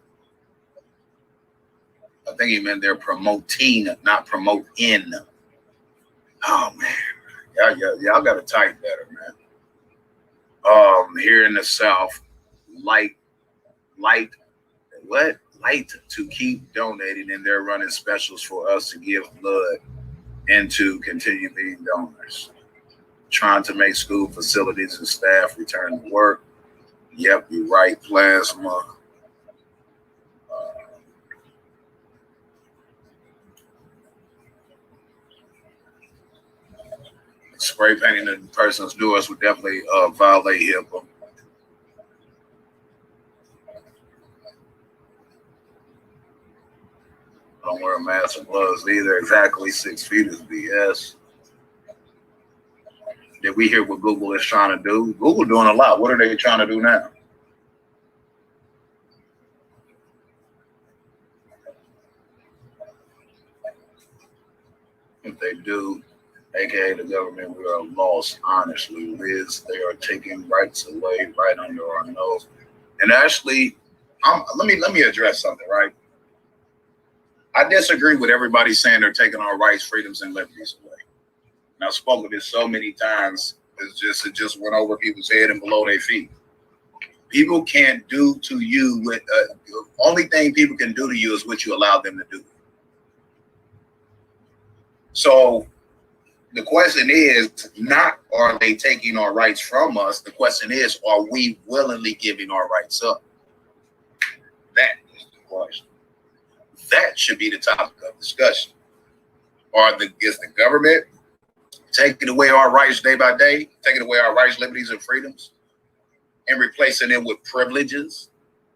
I think he meant they're promoting, not promoting. Oh man, y'all got to type better, man. Here in the South, light to keep donating, and they're running specials for us to give blood. and to continue being donors. Trying to make school facilities and staff return to work. Yep, you're right. Plasma. Spray painting the person's doors would definitely violate HIPAA. Don't wear a mask or gloves either. Exactly 6 feet is BS. Did we hear what Google is trying to do? Google doing a lot. What are they trying to do now? If they do, aka the government, we are lost. Honestly, Liz, they are taking rights away right under our nose. And actually, let me address something. Right, I disagree with everybody saying they're taking our rights, freedoms, and liberties away. And I've spoken this so many times. It just went over people's head and below their feet. People can't do to you what the only thing people can do to you is what you allow them to do. So the question is not are they taking our rights from us? The question is, are we willingly giving our rights up? That is the question. That should be the topic of discussion. Is the government taking away our rights day by day, taking away our rights, liberties, and freedoms, and replacing them with privileges?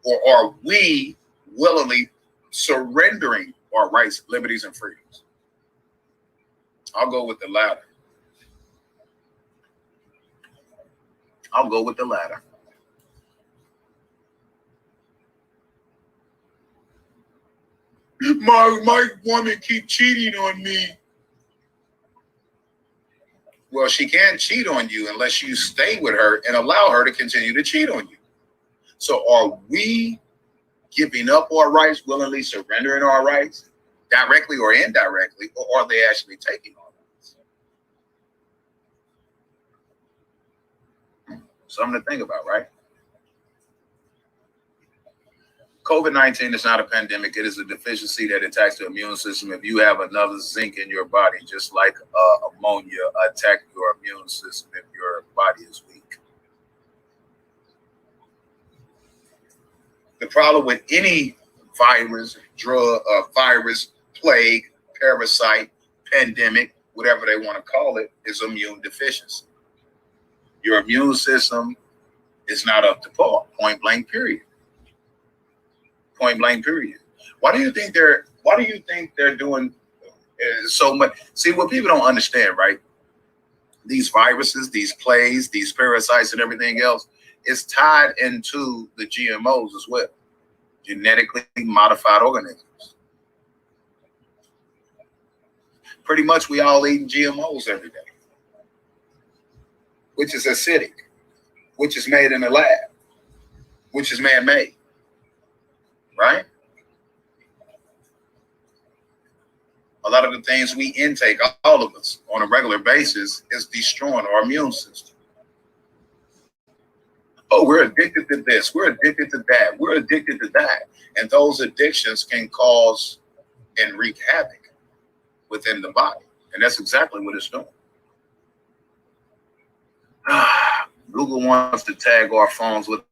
Or are we willingly surrendering our rights, liberties, and freedoms? I'll go with the latter. I'll go with the latter. My woman keep cheating on me. Well, she can't cheat on you unless you stay with her and allow her to continue to cheat on you. So are we giving up our rights, willingly surrendering our rights, directly or indirectly, or are they actually taking our rights? Something to think about, right? COVID-19 is not a pandemic. It is a deficiency that attacks the immune system. If you have enough zinc in your body, just like ammonia, attack your immune system if your body is weak. The problem with any virus, plague, parasite, pandemic, whatever they want to call it, is immune deficiency. Your immune system is not up to par. Point blank. Period. Point blank. Period. Why do you think they're doing so much? See, what people don't understand, right? These viruses, these plagues, these parasites, and everything else is tied into the GMOs as well, genetically modified organisms. Pretty much, we all eating GMOs every day, which is acidic, which is made in the lab, which is man-made, right? A lot of the things we intake, all of us, on a regular basis, is destroying our immune system. Oh, we're addicted to this. We're addicted to that. We're addicted to that. And those addictions can cause and wreak havoc within the body. And that's exactly what it's doing. Google wants to tag our phones with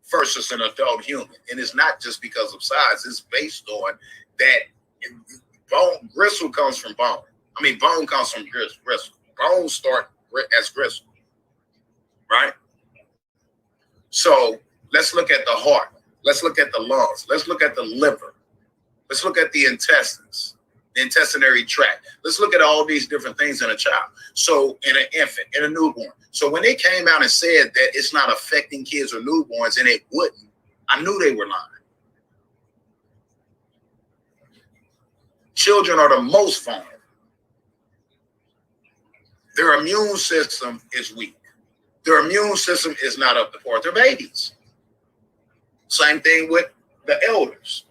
versus an adult human. And it's not just because of size, it's based on that bone gristle comes from bone. I mean, bone comes from gristle. Bones start as gristle, right? So let's look at the heart. Let's look at the lungs. Let's look at the liver. Let's look at the intestines, the intestinary tract. Let's look at all these different things in a child. So in an infant, in a newborn. So when they came out and said that it's not affecting kids or newborns and it wouldn't, I knew they were lying. Children are the most vulnerable. Their immune system is weak. Their immune system is not up to par. They're babies. Same thing with the elders.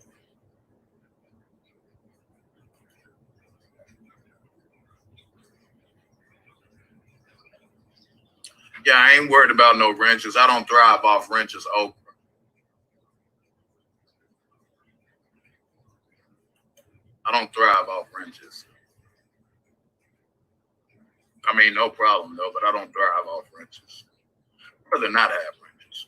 Yeah, I ain't worried about no wrenches. I don't thrive off wrenches okra. I don't thrive off wrenches. I mean, no problem though, but I don't thrive off wrenches. I'd rather not have wrenches.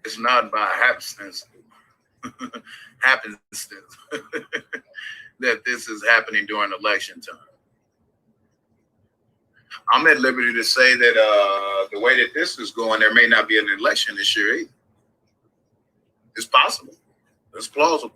It's not by happenstance happenstance that this is happening during election time. I'm at liberty to say that the way that this is going, there may not be an election this year either. It's possible. It's plausible.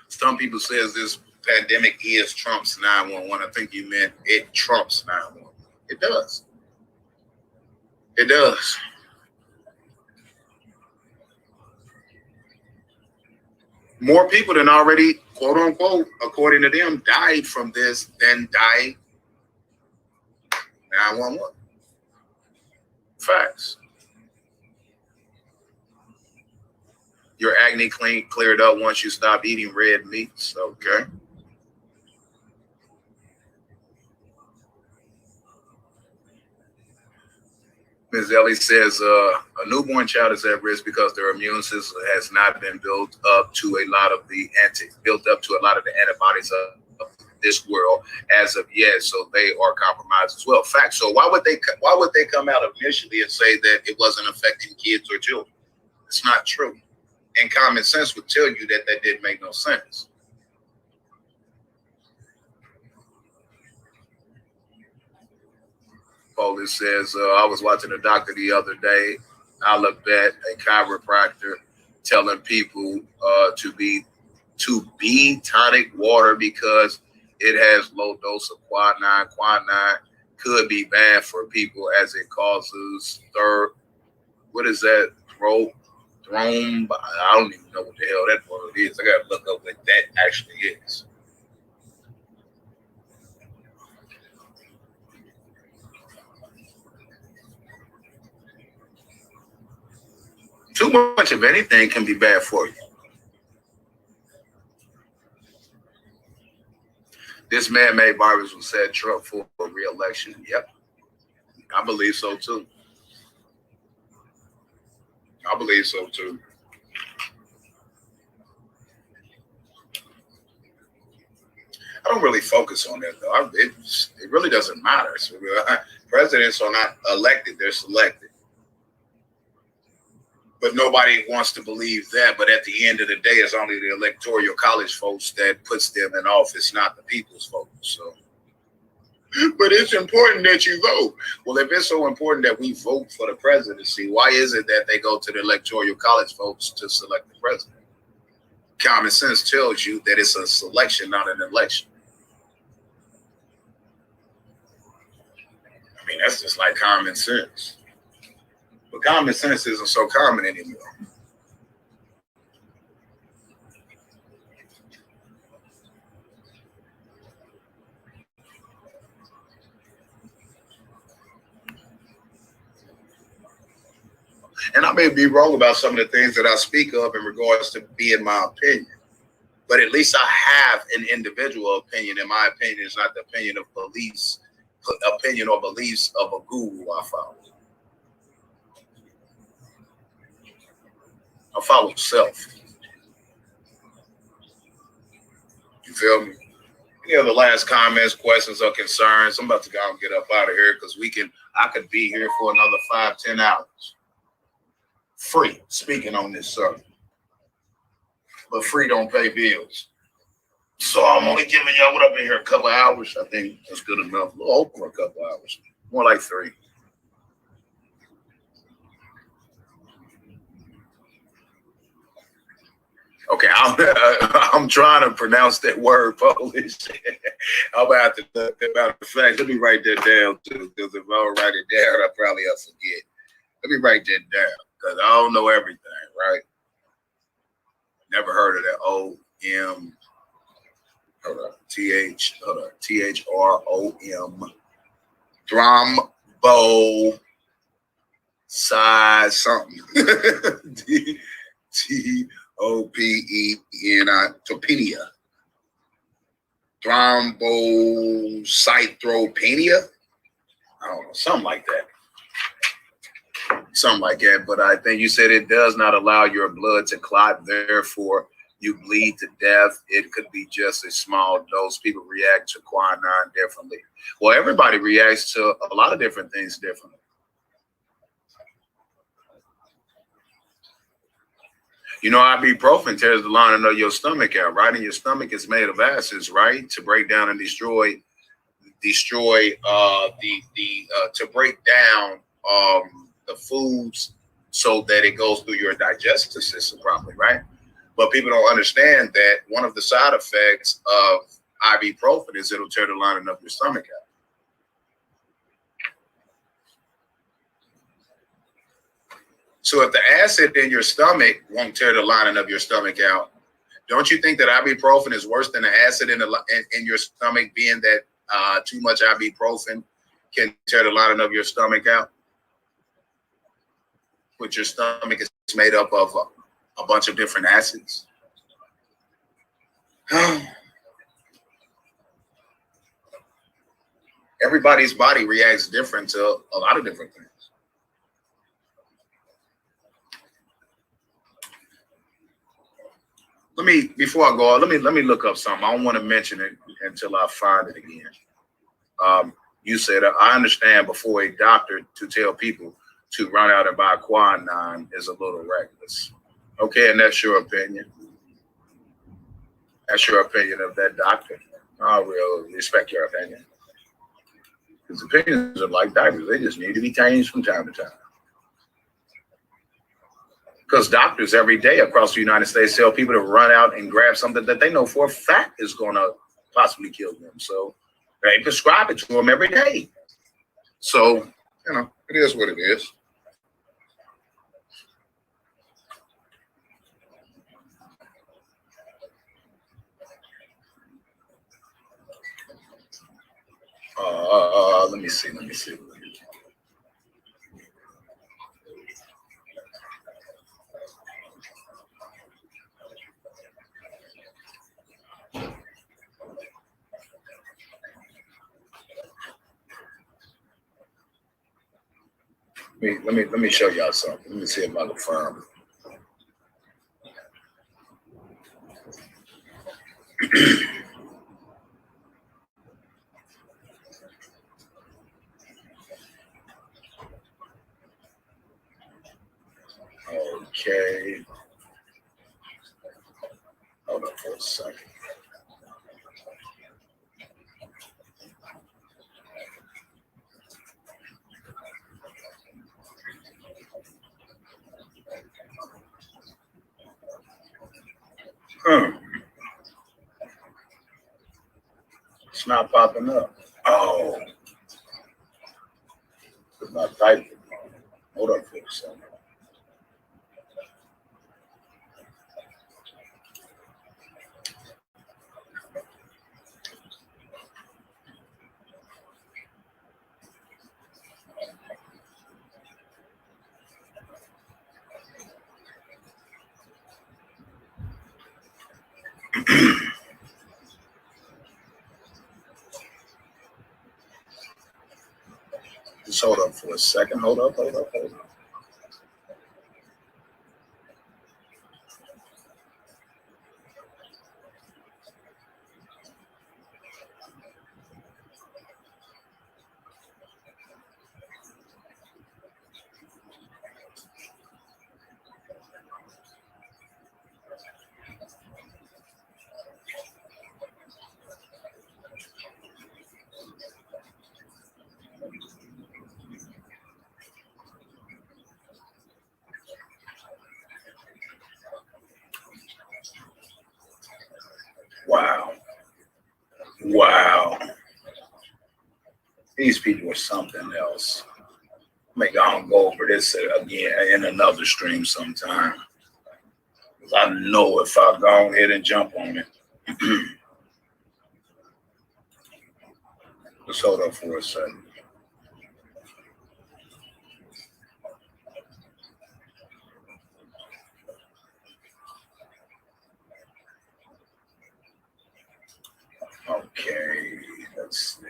Some people says this pandemic is Trump's 911. I think you meant it trumps 911. It does. It does. More people than already, quote unquote, according to them, died from this than died 911. Facts. Your acne cleared up once you stop eating red meats. Okay. Ms. Ellie says a newborn child is at risk because their immune system has not been built up to a lot of the antibodies of this world as of yet, so they are compromised as well. Fact. So why would they come out initially and say that it wasn't affecting kids or children? It's not true. And common sense would tell you that didn't make no sense. Polish says, I was watching a doctor the other day. I looked at a chiropractor telling people to be tonic water because it has low dose of quinine. Quinine could be bad for people as it causes what is that? Thromb. I don't even know what the hell that word is. I gotta look up what that actually is. Too much of anything can be bad for you. This man-made virus will set Trump for a re-election. Yep. I believe so too. I believe so too. I don't really focus on that though. It really doesn't matter. So, presidents are not elected; they're selected. But nobody wants to believe that. But at the end of the day, it's only the electoral college folks that puts them in office, not the people's vote. So, but it's important that you vote. Well, if it's so important that we vote for the presidency, why is it that they go to the electoral college folks to select the president? Common sense tells you that it's a selection, not an election. I mean, that's just like common sense. But common sense isn't so common anymore. And I may be wrong about some of the things that I speak of in regards to being my opinion. But at least I have an individual opinion, and my opinion is not the opinion of beliefs, opinion or beliefs of a guru I follow. I follow self. You feel me? Any other last comments, questions, or concerns? I'm about to go and get up out of here because I could be here for another 5-10 hours. Free, speaking on this subject. But free don't pay bills. So I'm only giving y'all what I've been here a couple hours. I think that's good enough. A little over a couple hours. More like 3. Okay, I'm trying to pronounce that word Polish. I'm about to look. Matter of fact, let me write that down too, because if I don't write it down, I probably will forget. Let me write that down because I don't know everything, right? Never heard of that. O-M. Hold on. T-H. Hold on. T-H-R-O-M. Thrombo. Size something. T-O-P-E-N-I. Topenia. Thrombocytopenia. I don't know. Something like that. Something like that. But I think you said it does not allow your blood to clot. Therefore, you bleed to death. It could be just a small dose. People react to quinine differently. Well, everybody reacts to a lot of different things differently. You know, ibuprofen tears the lining of your stomach out, right? And your stomach is made of acids, right? To break down and destroy to break down the foods so that it goes through your digestive system properly, right? But people don't understand that one of the side effects of ibuprofen is it'll tear the lining of your stomach out. So if the acid in your stomach won't tear the lining of your stomach out, don't you think that ibuprofen is worse than the acid in your stomach, being that too much ibuprofen can tear the lining of your stomach out? Which your stomach is made up of a bunch of different acids. Everybody's body reacts different to a lot of different things. Before I go on, let me look up something. I don't want to mention it until I find it again. You said, I understand before a doctor to tell people to run out and buy quinine is a little reckless. Okay, and that's your opinion. That's your opinion of that doctor. I really respect your opinion. Because opinions are like diapers. They just need to be changed from time to time. Because doctors every day across the United States tell people to run out and grab something that they know for a fact is going to possibly kill them. So they prescribe it to them every day. So, you know, it is what it is. Let me see. Let me show y'all something. Let me see if I can find it. Okay. Hold on for a second. It's not popping up. Oh. It's not typing. Hold on for a second. Just hold up for a second. Hold up. These people are something else. Maybe I'll go over this again in another stream sometime. Because I know if I go ahead and jump on it. Let's hold up for a second. Okay, let's see.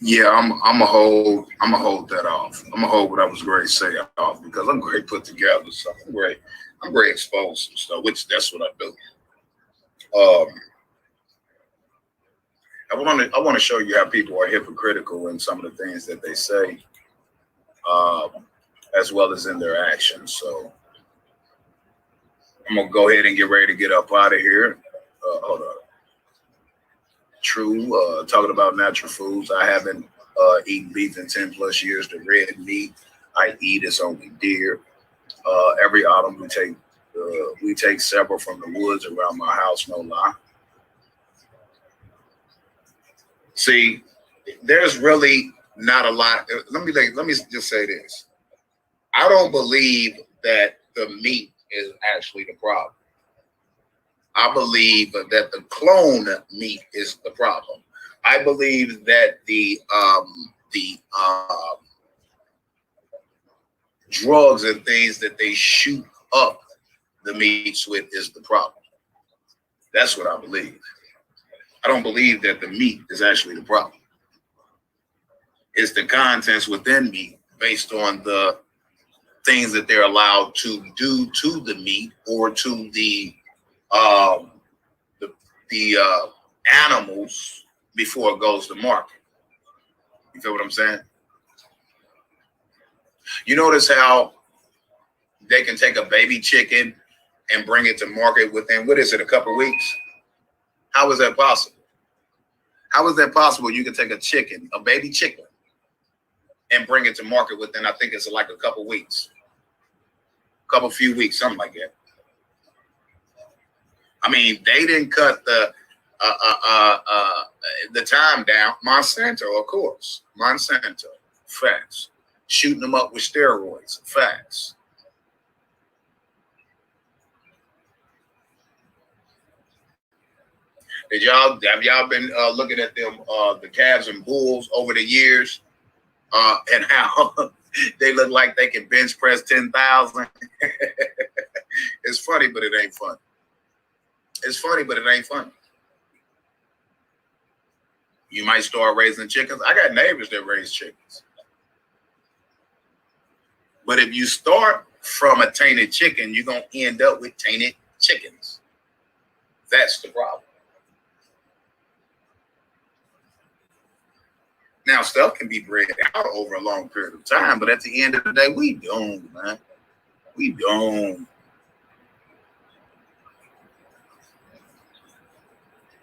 Yeah, I'm gonna hold that off. I'm gonna hold what I was going to say off because I'm great put together. So I'm great exposed and stuff, which that's what I do. Um, I want to show you how people are hypocritical in some of the things that they say, um, as well as in their actions. So I'm gonna go ahead and get ready to get up out of here. Hold on. True. Talking about natural foods, I haven't eaten beef in 10 plus years. The red meat I eat is only deer. Every autumn we take several from the woods around my house. No lie. See, there's really not a lot. Let me just say this. I don't believe that the meat is actually the problem. I believe that the clone meat is the problem. I believe that the drugs and things that they shoot up the meats with is the problem. That's what I believe. I don't believe that the meat is actually the problem. It's the contents within meat based on the things that they're allowed to do to the meat or to um, the animals before it goes to market. You feel what I'm saying? You notice how they can take a baby chicken and bring it to market within, what is it, a couple of weeks? How is that possible? How is that possible? You can take a chicken, a baby chicken, and bring it to market within, I think it's like a couple of weeks, few weeks, something like that. I mean, they didn't cut the time down. Monsanto, of course. Monsanto, facts. Shooting them up with steroids, facts. Have y'all been looking at them the calves and bulls over the years and how they look like they can bench press 10,000? It's funny, but it ain't funny. It's funny, but it ain't funny. You might start raising chickens. I got neighbors that raise chickens. But if you start from a tainted chicken, you're going to end up with tainted chickens. That's the problem. Now, stuff can be bred out over a long period of time, but at the end of the day, we don't, man. We don't.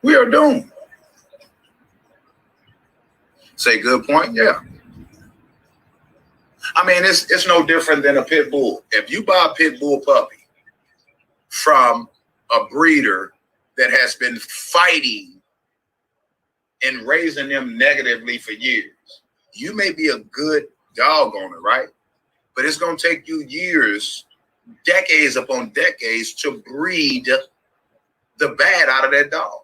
We are doomed. Say good point, yeah. I mean, it's no different than a pit bull. If you buy a pit bull puppy from a breeder that has been fighting and raising them negatively for years, you may be a good dog owner, right? But it's going to take you years, decades upon decades to breed the bad out of that dog.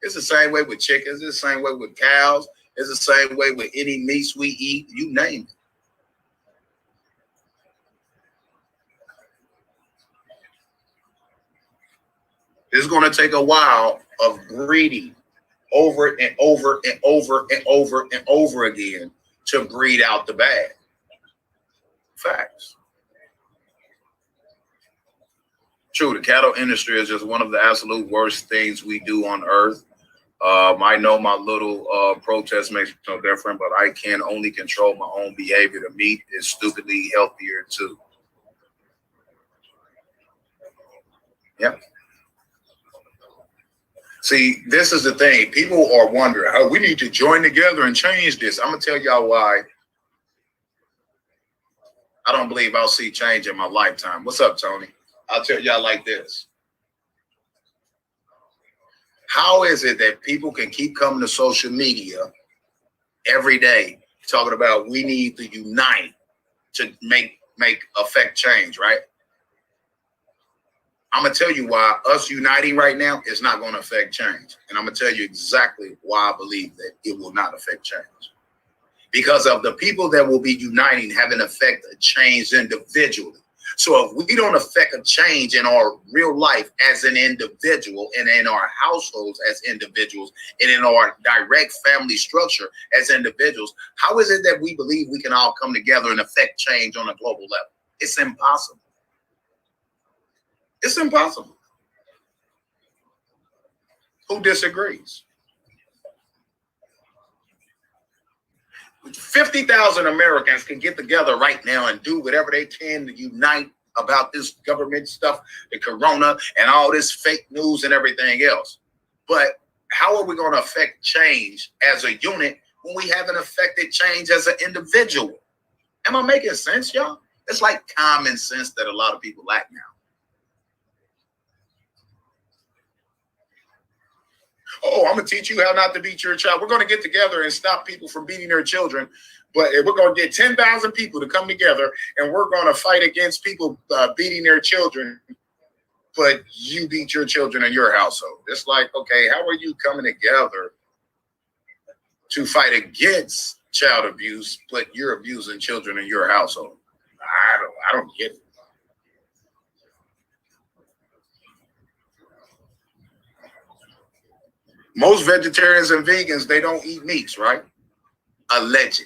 It's the same way with chickens. It's the same way with cows. It's the same way with any meats we eat. You name it. It's going to take a while of breeding over and over and over and over and over again to breed out the bad. Facts. True, the cattle industry is just one of the absolute worst things we do on earth. I know my little protest makes it no different, but I can only control my own behavior. The meat is stupidly healthier too. Yep. See, this is the thing. People are wondering, oh, we need to join together and change this. I'm going to tell y'all why I don't believe I'll see change in my lifetime. What's up, Tony? I'll tell y'all like this. How is it that people can keep coming to social media every day talking about we need to unite to affect change, right? I'm going to tell you why us uniting right now is not going to affect change. And I'm going to tell you exactly why I believe that it will not affect change. Because of the people that will be uniting having affect a change individually. So if we don't affect a change in our real life as an individual and in our households as individuals and in our direct family structure as individuals, how is it that we believe we can all come together and affect change on a global level? It's impossible. It's impossible. Who disagrees? 50,000 Americans can get together right now and do whatever they can to unite about this government stuff, the corona and all this fake news and everything else. But how are we going to affect change as a unit when we haven't affected change as an individual? Am I making sense, y'all? It's like common sense that a lot of people lack now. Oh, I'm going to teach you how not to beat your child. We're going to get together and stop people from beating their children. But we're going to get 10,000 people to come together and we're going to fight against people beating their children. But you beat your children in your household. It's like, okay, how are you coming together to fight against child abuse, but you're abusing children in your household? I don't get it. Most vegetarians and vegans, they don't eat meats, right? Allegedly.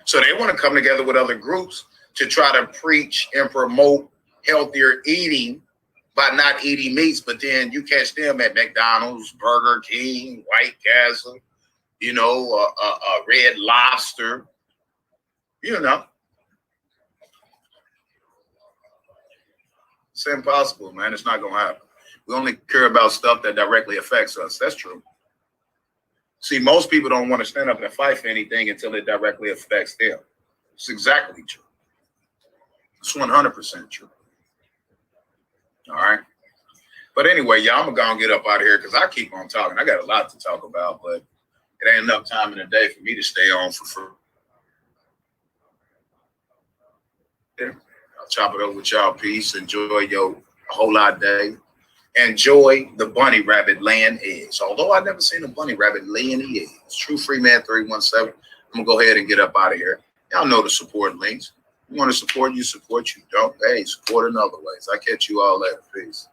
So they want to come together with other groups to try to preach and promote healthier eating by not eating meats. But then you catch them at McDonald's, Burger King, White Castle, Red Lobster, It's impossible, man. It's not going to happen. We only care about stuff that directly affects us. That's true. See, most people don't want to stand up and fight for anything until it directly affects them. It's exactly true. It's 100% true. All right. But anyway, y'all, I'm going to get up out of here because I keep on talking. I got a lot to talk about, but it ain't enough time in the day for me to stay on for free. Yeah. I'll chop it over with y'all. Peace. Enjoy your whole lot day. Enjoy the bunny rabbit laying eggs. Although I've never seen a bunny rabbit laying the eggs. True Free Man 317. I'm going to go ahead and get up out of here. Y'all know the support links. You want to support, you support. You don't. Hey, support in other ways. I catch you all later. Peace.